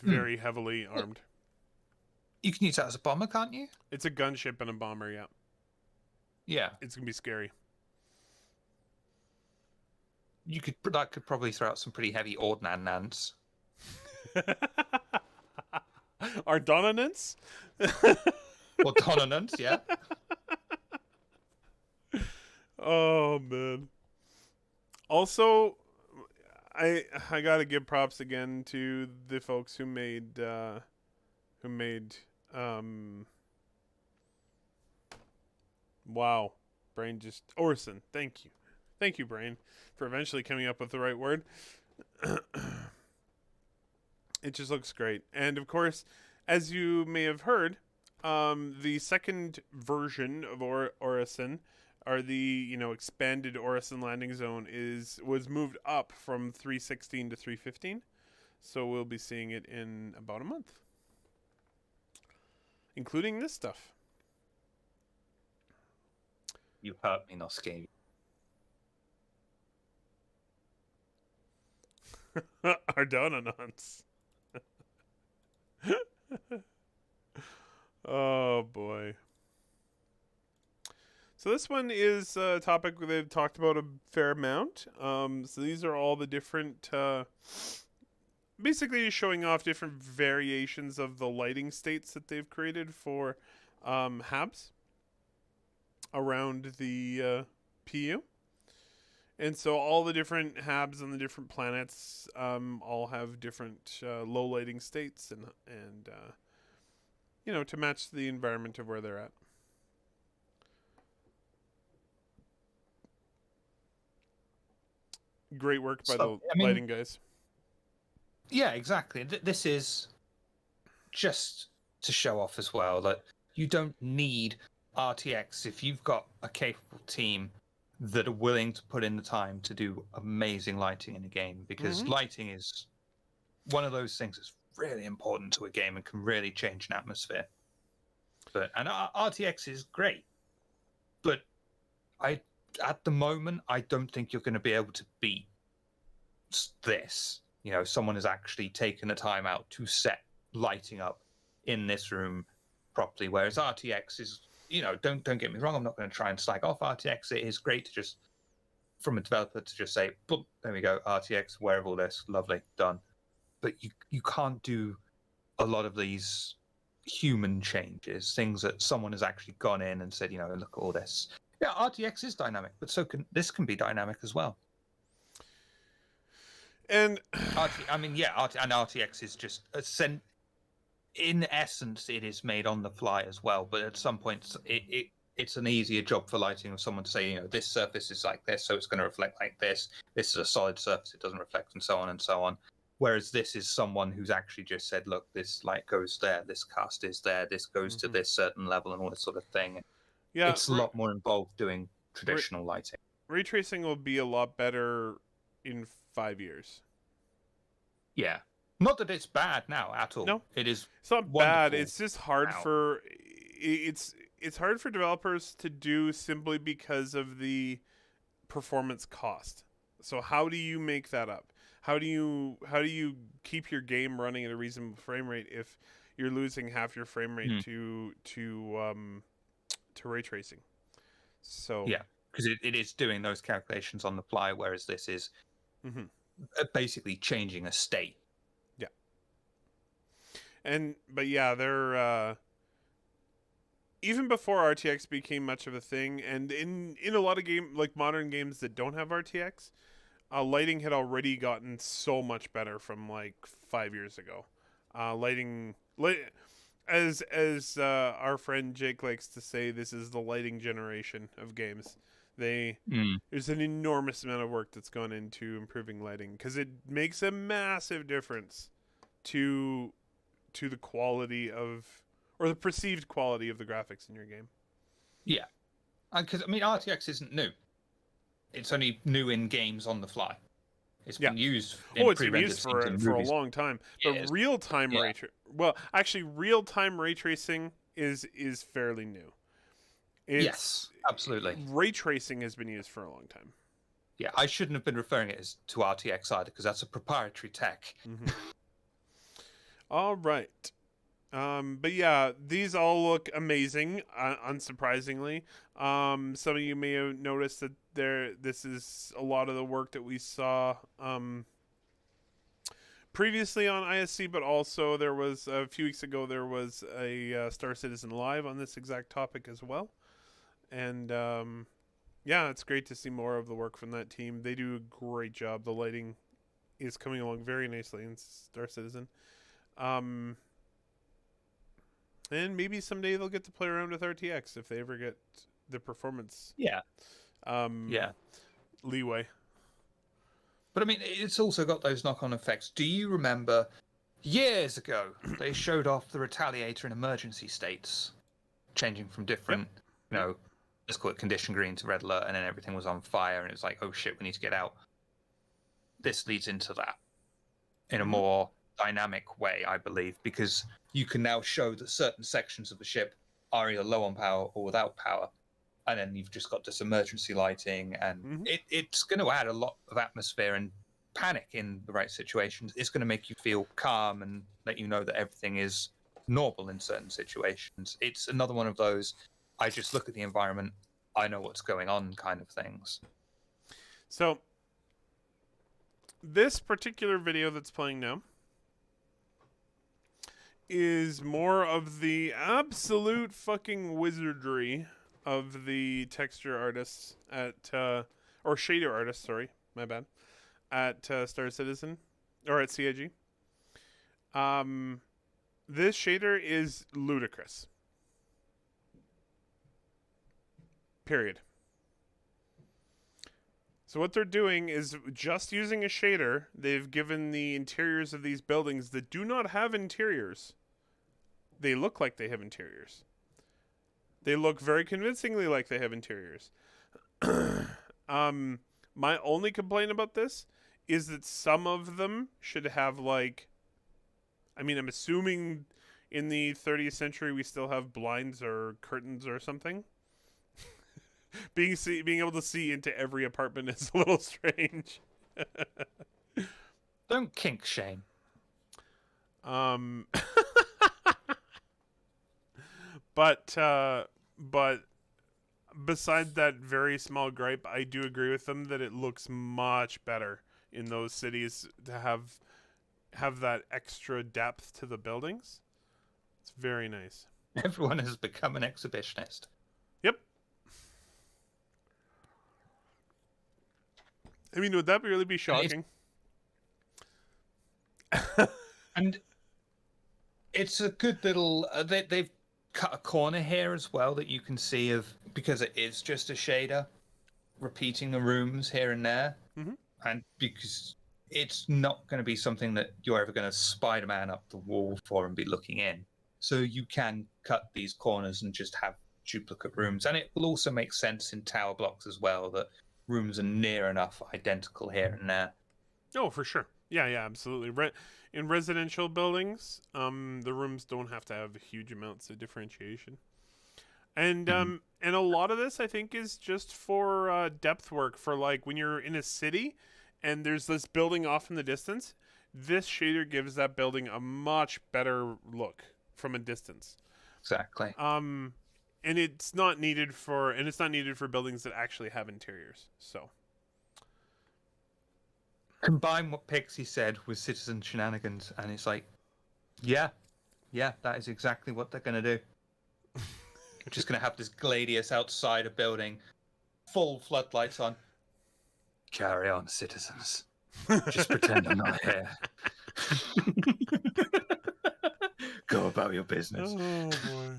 very heavily armed. You can use that as a bomber, can't you? It's a gunship and a bomber, yeah. Yeah. It's gonna be scary. That could probably throw out some pretty heavy ordnance. Our dominance? Ordnance, yeah. Oh man. Also, I gotta give props again to the folks who made wow, brain just Orson. Thank you, brain, for eventually coming up with the right word. It just looks great, and of course, as you may have heard, the second version of Orison, or the expanded Orison landing zone, was moved up from 316 to 315, so we'll be seeing it in about a month, including this stuff. You hurt me, Noski. Ardonanons. Oh boy. So this one is a topic they've talked about a fair amount. So these are all the different, basically showing off different variations of the lighting states that they've created for HABs around the PU. And so all the different HABs on the different planets all have different low lighting states and to match the environment of where they're at. Great work by the lighting guys. Yeah, exactly. This is just to show off as well that you don't need RTX if you've got a capable team that are willing to put in the time to do amazing lighting in a game, because lighting is one of those things that's really important to a game and can really change an atmosphere. And RTX is great, but at the moment I don't think you're going to be able to beat this. Someone has actually taken the time out to set lighting up in this room properly, whereas RTX is, don't get me wrong, I'm not going to try and slag off RTX. It is great to just, from a developer, to just say, boom, there we go, RTX, where of all this, lovely, done. But you can't do a lot of these human changes, things that someone has actually gone in and said, look at all this. Yeah, RTX is dynamic, but this can be dynamic as well. And RTX is just in essence, it is made on the fly as well. But at some points, it's an easier job for lighting of someone to say, this surface is like this, so it's going to reflect like this. This is a solid surface; it doesn't reflect, and so on and so on. Whereas this is someone who's actually just said, look, this light goes there, this cast is there, this goes to this certain level, and all this sort of thing. Yeah, it's a lot more involved doing traditional lighting. Ray tracing will be a lot better in 5 years. Yeah. Not that it's bad now at all. No, it is. It's not bad. It's just hard it's it's hard for developers to do simply because of the performance cost. So how do you make that up? How do you keep your game running at a reasonable frame rate if you're losing half your frame rate to ray tracing? So Yeah, because it is doing those calculations on the fly, whereas this is basically changing a state. Yeah. But yeah, they're even before RTX became much of a thing, and in a lot of modern games that don't have RTX, lighting had already gotten so much better from like 5 years ago. As our friend Jake likes to say, this is the lighting generation of games. There's an enormous amount of work that's gone into improving lighting because it makes a massive difference to the quality or the perceived quality of the graphics in your game. Yeah, because RTX isn't new. It's only new in games on the fly. It's been used in it's been used for a long time. But real-time real-time ray tracing is fairly new. Yes, absolutely. Ray tracing has been used for a long time. Yeah, I shouldn't have been referring it to RTX either, because that's a proprietary tech. All right. But yeah, these all look amazing, unsurprisingly. Some of you may have noticed that this is a lot of the work that we saw previously on ISC, but also there was a few weeks ago there was a Star Citizen Live on this exact topic as well. And yeah, it's great to see more of the work from that team. They do a great job. The lighting is coming along very nicely in Star Citizen. And maybe someday they'll get to play around with RTX if they ever get the performance leeway. But I mean, it's also got those knock-on effects. Do you remember years ago they showed off the Retaliator in emergency states, changing from different, let's call it condition green to red alert, and then everything was on fire, and it was like, oh shit, we need to get out. This leads into that in a more dynamic way, I believe, because you can now show that certain sections of the ship are either low on power or without power, and then you've just got this emergency lighting, and it's going to add a lot of atmosphere and panic in the right situations. It's going to make you feel calm and let you know that everything is normal in certain situations. It's another one of those, I just look at the environment, I know what's going on kind of things. So this particular video that's playing now is more of the absolute fucking wizardry of the texture artists at or shader artists, sorry, my bad, at Star Citizen or at CIG. This shader is ludicrous. Period. So what they're doing is just using a shader, they've given the interiors of these buildings that do not have interiors. They look like they have interiors. They look very convincingly like they have interiors. My only complaint about this is that some of them should have I'm assuming in the 30th century we still have blinds or curtains or something. Being able to see into every apartment is a little strange. Don't kink shame. But besides that very small gripe, I do agree with them that it looks much better in those cities to have that extra depth to the buildings. It's very nice. Everyone has become an exhibitionist. Yep. I mean, would that really be shocking? And it's a good little... they've cut a corner here as well that you can see because it is just a shader repeating the rooms here and there. And because it's not going to be something that you're ever going to Spider-Man up the wall for and be looking in. So you can cut these corners and just have duplicate rooms. And it will also make sense in tower blocks as well, that rooms are near enough identical here and there. Oh, for sure. Yeah, absolutely. In residential buildings, the rooms don't have to have huge amounts of differentiation. And and a lot of this I think is just for depth work, for like when you're in a city and there's this building off in the distance. This shader gives that building a much better look from a distance. Exactly. And it's not needed for buildings that actually have interiors. So Combine what Pixie said with Citizen shenanigans, and it's like, yeah, that is exactly what they're gonna do. We're just gonna have this Gladius outside a building, full floodlights on. Carry on, citizens. Just pretend I'm not here. Go about your business. oh boy.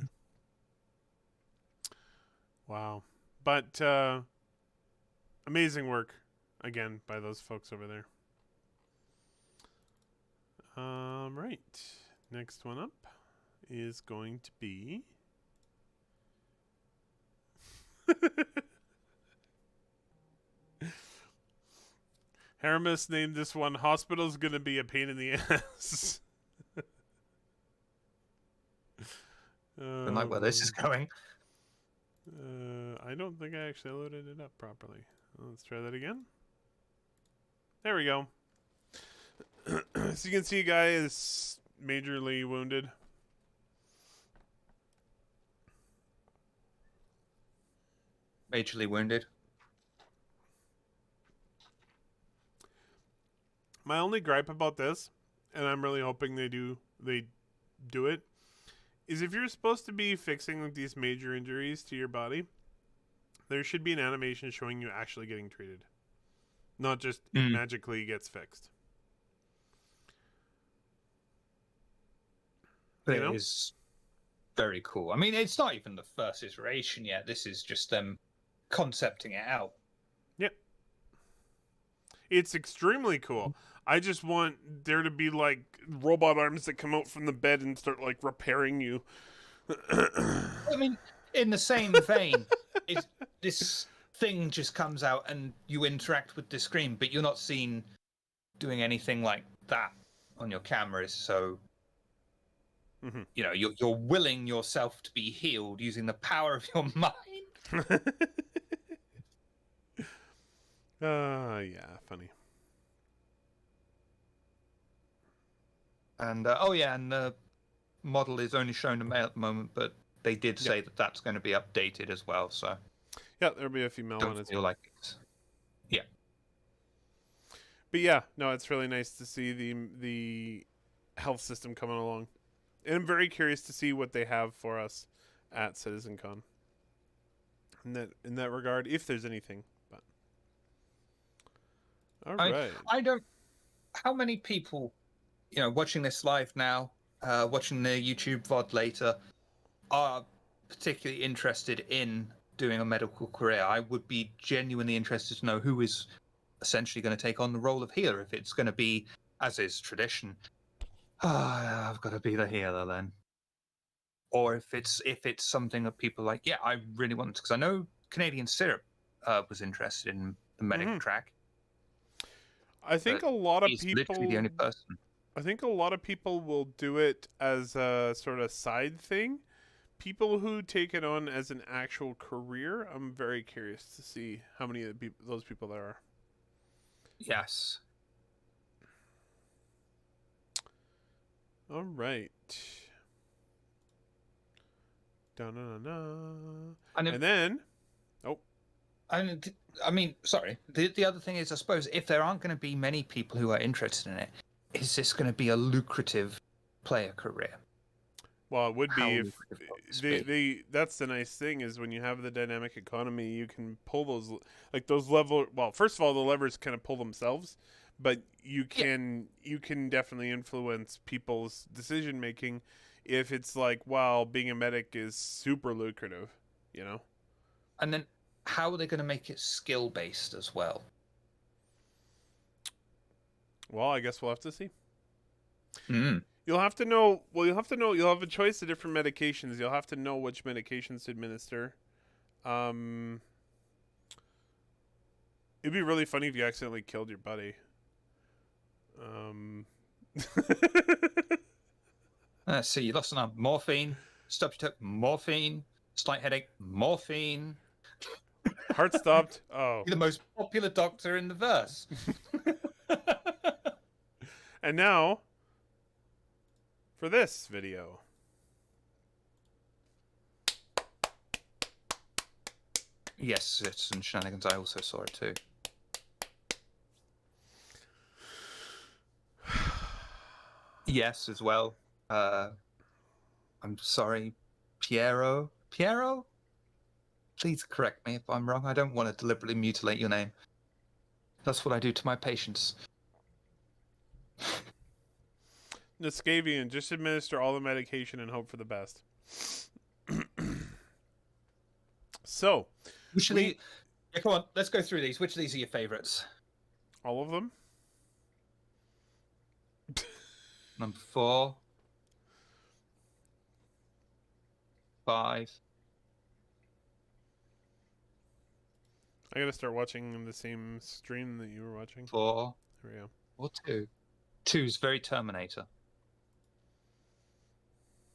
Wow. But amazing work again by those folks over there. Right. Next one up is going to be Haramis named this one "Hospital's gonna be a pain in the ass." I like where this is going. I don't think I actually loaded it up properly. Let's try that again. There we go. So you can see, a guy is majorly wounded. Majorly wounded. My only gripe about this, and I'm really hoping they do it, is if you're supposed to be fixing like these major injuries to your body, there should be an animation showing you actually getting treated, not just it magically gets fixed. It is very cool. I mean, it's not even the first iteration yet. This is just them concepting it out. Yep. It's extremely cool. I just want there to be like robot arms that come out from the bed and start like repairing you. I mean, in the same vein, this thing just comes out and you interact with the screen, but you're not seen doing anything like that on your cameras. So, you know, you're willing yourself to be healed using the power of your mind. Yeah, funny. And and the model is only shown to male at the moment, but they did say that that's going to be updated as well. So yeah, there'll be a female one as well. Like it's... Yeah, but yeah, no, it's really nice to see the health system coming along, and I'm very curious to see what they have for us at Citizencon. In that regard, if there's anything. But all right, I don't. How many people, you know, watching this live now, watching the YouTube VOD later, are particularly interested in doing a medical career? I would be genuinely interested to know who is essentially going to take on the role of healer. If it's going to be, as is tradition, I've got to be the healer then. Or if it's something that people like, yeah, I really want to, because I know Canadian Syrup was interested in the medic track. I think a lot of he's people. Literally the only person. I think a lot of people will do it as a sort of side thing. People who take it on as an actual career, I'm very curious to see how many of those people there are. Yes. All right. Da-na-na-na. And then, I mean, sorry. The other thing is, I suppose, if there aren't going to be many people who are interested in it, is this going to be a lucrative player career? Well, it would be if that's the nice thing is when you have the dynamic economy, you can pull those level. Well, first of all, the levers kind of pull themselves, but you can definitely influence people's decision making if it's like, wow, being a medic is super lucrative, you know. And then how are they going to make it skill based as well? Well, I guess we'll have to see. You'll have to know. Well, you'll have a choice of different medications. You'll have to know which medications to administer. It'd be really funny if you accidentally killed your buddy. So you lost enough morphine. Stop. You took morphine. Slight headache, morphine. Heart stopped. Oh. You're the most popular doctor in the verse. And now, for this video. Yes, Citizen Shenanigans. I also saw it too. Yes, as well. I'm sorry, Pierrot. Pierrot? Please correct me if I'm wrong. I don't want to deliberately mutilate your name. That's what I do to my patients. Niscavian, just administer all the medication and hope for the best. So, Which of these... Yeah, come on, let's go through these. Which of these are your favorites? all of them? Number 4. 5. I gotta start watching the same stream that you were watching. 4. There we go. Or 2. 2's very Terminator.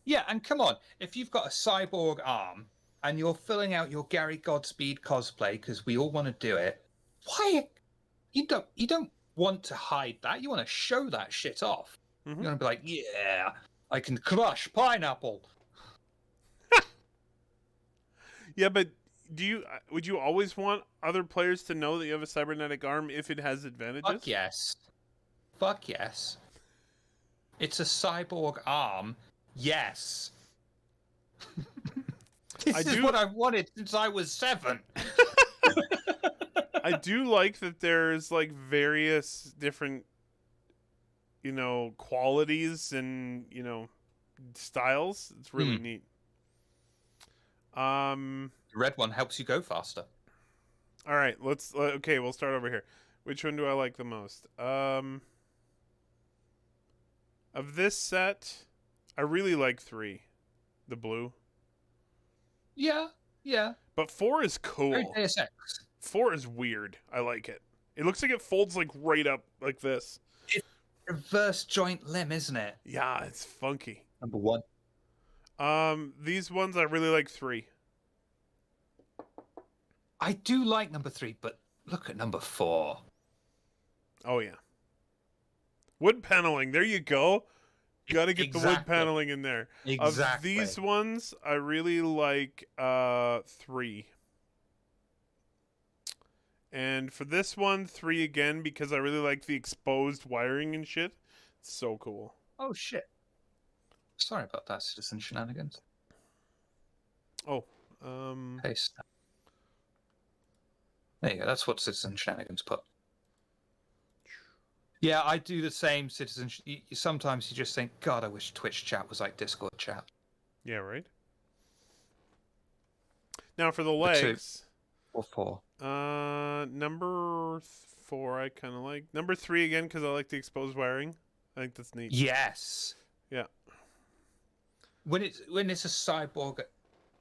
Yeah, and come on, if you've got a cyborg arm and you're filling out your Gary Godspeed cosplay because we all want to do it, why you don't want to hide that? You want to show that shit off. Mhm. You want to be like, yeah, I can crush pineapple. Yeah, but would you always want other players to know that you have a cybernetic arm if it has advantages? Fuck yes. Fuck yes. It's a cyborg arm. Yes. This is what I've wanted since I was 7. I do like that there's like various different, qualities and, styles. It's really neat. The red one helps you go faster. All right, okay, we'll start over here. Which one do I like the most? Of this set, I really like 3. The blue. Yeah. But 4 is Very cool. Deus Ex. 4 is weird. I like it. It looks like it folds like right up like this. It's reverse joint limb, isn't it? Yeah, it's funky. Number 1. These ones I really like 3. I do like number 3, but look at number 4. Oh yeah. Wood paneling. There you go. Got to get the wood paneling in there. Exactly. Of these ones, I really like 3. And for this one, 3 again because I really like the exposed wiring and shit. It's so cool. Oh shit. Sorry about that, Citizen Shenanigans. Oh, Paste. There you go. That's what Citizen Shenanigans put. Yeah, I do the same, Citizen. Sometimes you just think, God, I wish Twitch chat was like Discord chat. Yeah, right. Now for the legs. 2 or 4. Number 4 I kind of like. Number 3 again because I like the exposed wiring. I think that's neat. Yes. Yeah. When it's a cyborg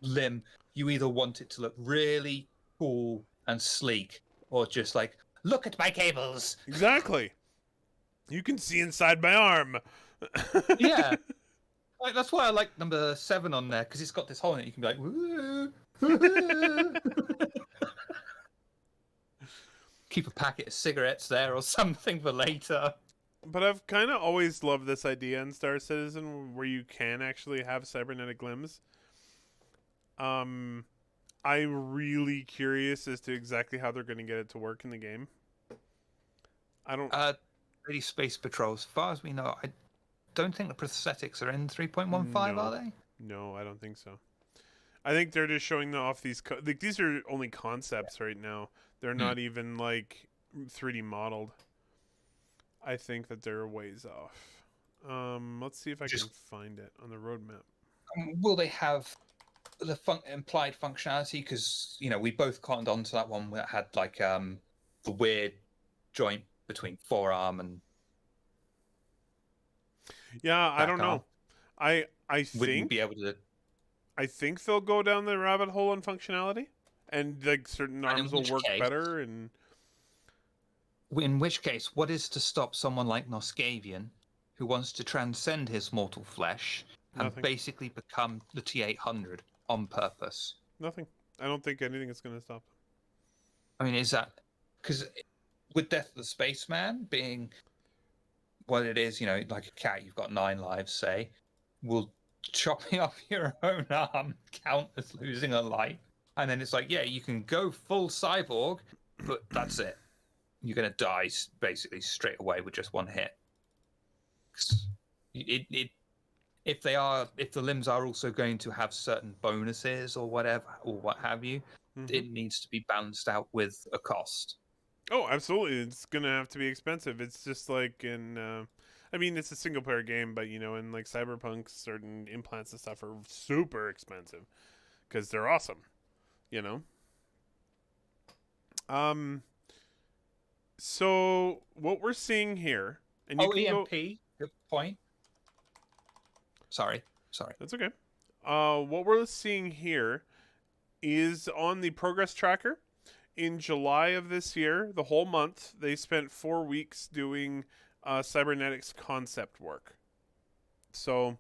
limb, you either want it to look really cool and sleek, or just like, look at my cables. Exactly. You can see inside my arm. Yeah. Like, that's why I like number 7 on there, because it's got this hole in it. You can be like, woo. Keep a packet of cigarettes there or something for later. But I've kind of always loved this idea in Star Citizen where you can actually have cybernetic limbs. I'm really curious as to exactly how they're going to get it to work in the game. I don't... Really Space Patrol, as far as we know, I don't think the prosthetics are in 3.15, No. are they? No, I don't think so. I think they're just showing off these... these are only concepts right now. They're not even, like, 3D modeled. I think that they're ways off. Let's see if I can find it on the roadmap. Will they have the implied functionality? Because, we both cottoned onto that one that had, like, the weird joint between forearm and... Yeah, I don't know. I Wouldn't be able to... I think they'll go down the rabbit hole on functionality, and like certain arms will work better. And in which case, what is to stop someone like Noscavian, who wants to transcend his mortal flesh and basically become the T-800 on purpose? Nothing. I don't think anything is going to stop them. I mean, is that because with Death of the Spaceman being what it is, like a cat, you've got 9 lives, say, will chopping off your own arm count as losing a life? And then it's like, yeah, you can go full cyborg, but that's it. You're going to die basically straight away with just one hit. If the limbs are also going to have certain bonuses or whatever, or what have you, it needs to be balanced out with a cost. Oh, absolutely. It's going to have to be expensive. It's just like in, I mean, it's a single player game, but in like Cyberpunk, certain implants and stuff are super expensive because they're awesome, So what we're seeing here, and you can EMP, good point. Sorry. That's okay. What we're seeing here is on the progress tracker. In July of this year, the whole month, they spent 4 weeks doing cybernetics concept work. So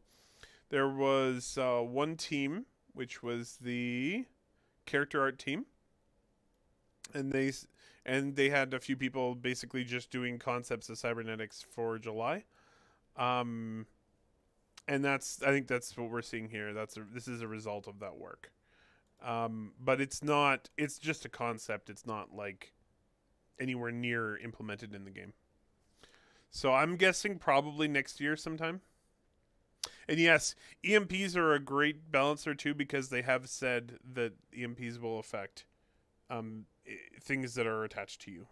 there was one team, which was the character art team, and they had a few people basically just doing concepts of cybernetics for July. And I think that's what we're seeing here. This is a result of that work. But it's just a concept. It's not like anywhere near implemented in the game. So I'm guessing probably next year sometime. And yes, EMPs are a great balancer too, because they have said that EMPs will affect things that are attached to you.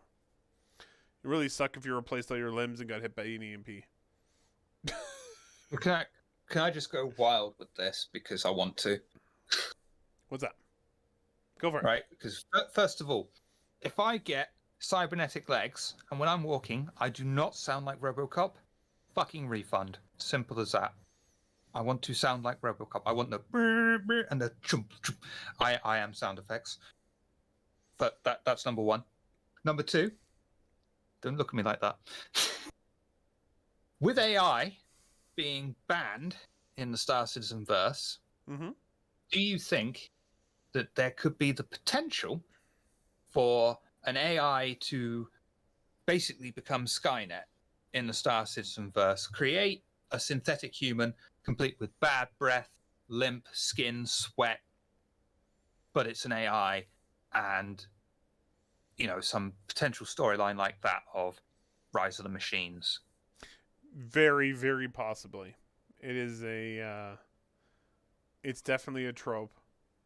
It really suck if you replaced all your limbs and got hit by an EMP. Can I just go wild with this because I want to? What's that? Go for it. Right, because first of all, if I get cybernetic legs and when I'm walking, I do not sound like RoboCop, fucking refund. Simple as that. I want to sound like RoboCop. I want the brr, brr, and the chump, chump. I am sound effects. But that's number one. Number two, don't look at me like that. With AI being banned in the Star Citizen verse, do you think that there could be the potential for an AI to basically become Skynet in the Star Citizen verse, create a synthetic human complete with bad breath, limp, skin, sweat, but it's an AI, and some potential storyline like that of Rise of the Machines? Very, very possibly. It is it's definitely a trope.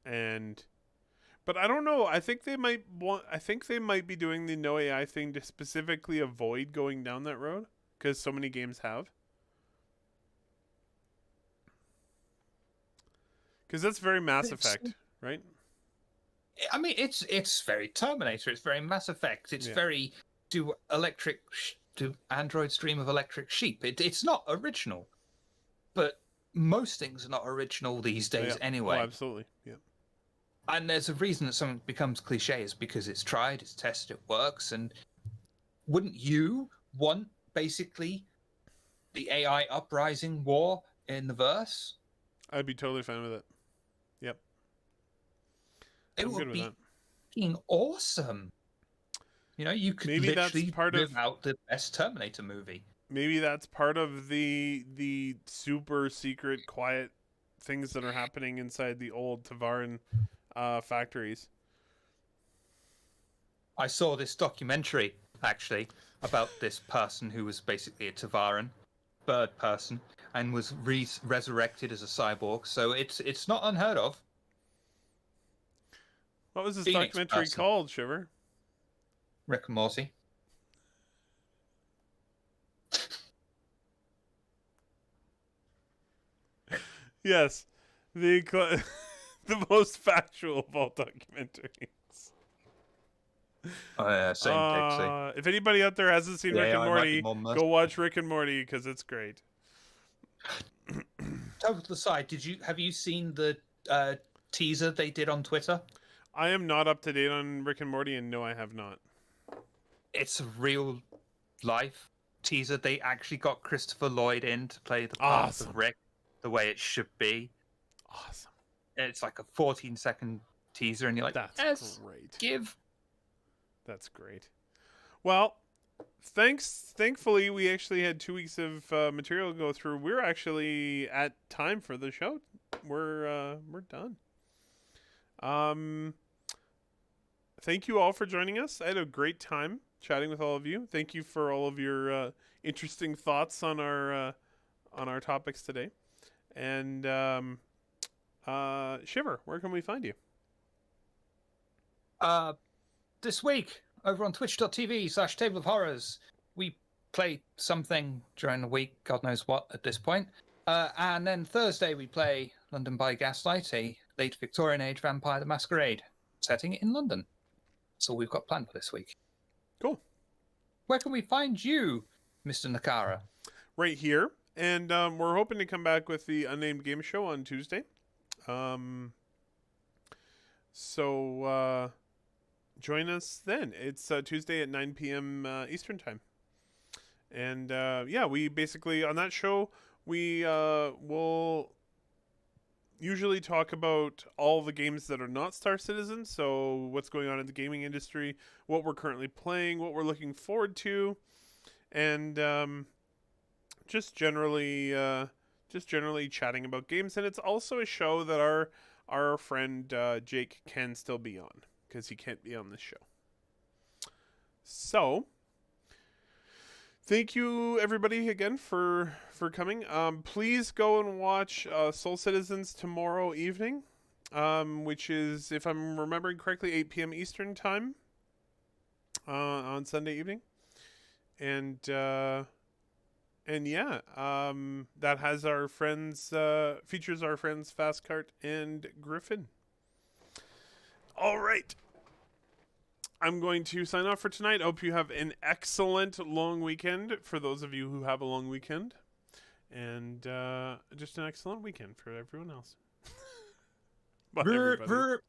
But I don't know. I think they might be doing the no AI thing to specifically avoid going down that road, because so many games have. Because that's very Mass Effect, right? I mean, it's very Terminator. It's very Mass Effect. It's very do androids dream of electric sheep. It's not original, but most things are not original these days anyway. Oh, absolutely. Yeah. And there's a reason that something becomes cliche is because it's tried, it's tested, it works. And wouldn't you want basically the AI uprising war in the verse? I'd be totally fine with it. Yep. It would be fucking awesome. You could literally live out the best Terminator movie. Maybe that's part of the super secret, quiet things that are happening inside the old Tavaran factories. I saw this documentary actually about this person who was basically a Tavaran bird person and was resurrected as a cyborg. So it's not unheard of. What was this documentary called, Shiver? Rick and Morty. Yes, the most factual of all documentaries. Oh yeah, same Dixie. If anybody out there hasn't seen Rick and Morty, go watch Rick and Morty because it's great. Total aside, have you seen the teaser they did on Twitter? I am not up to date on Rick and Morty, and no, I have not. It's a real life teaser. They actually got Christopher Lloyd in to play the part of Rick the way it should be. Awesome. it's like a 14-second teaser, and you're like, That's yes, great. give. That's great. Well, thankfully, we actually had 2 weeks of material to go through. We're actually at time for the show. We're done. Thank you all for joining us. I had a great time chatting with all of you. Thank you for all of your interesting thoughts on our topics today. And Shiver, where can we find you? This week, over on twitch.tv/Table of Horrors, we play something during the week, God knows what at this point. And then Thursday, we play London by Gaslight, a late Victorian age Vampire the Masquerade, setting in London. That's all we've got planned for this week. Cool. Where can we find you, Mr. Nakara? Right here. And we're hoping to come back with the Unnamed Game Show on Tuesday. So join us then. It's Tuesday at 9 p.m. Eastern Time. And yeah, we basically, on that show, we will usually talk about all the games that are not Star Citizen. So what's going on in the gaming industry, what we're currently playing, what we're looking forward to, and just generally chatting about games. And it's also a show that our friend Jake can still be on, because he can't be on this show. So thank you everybody again for coming. Please go and watch Soul Citizens tomorrow evening, which is, if I'm remembering correctly, 8 p.m. Eastern time on Sunday evening. And yeah, that has our friends, features our friends Fastcart and Griffin. All right. I'm going to sign off for tonight. I hope you have an excellent long weekend for those of you who have a long weekend. And just an excellent weekend for everyone else. Bye, everybody.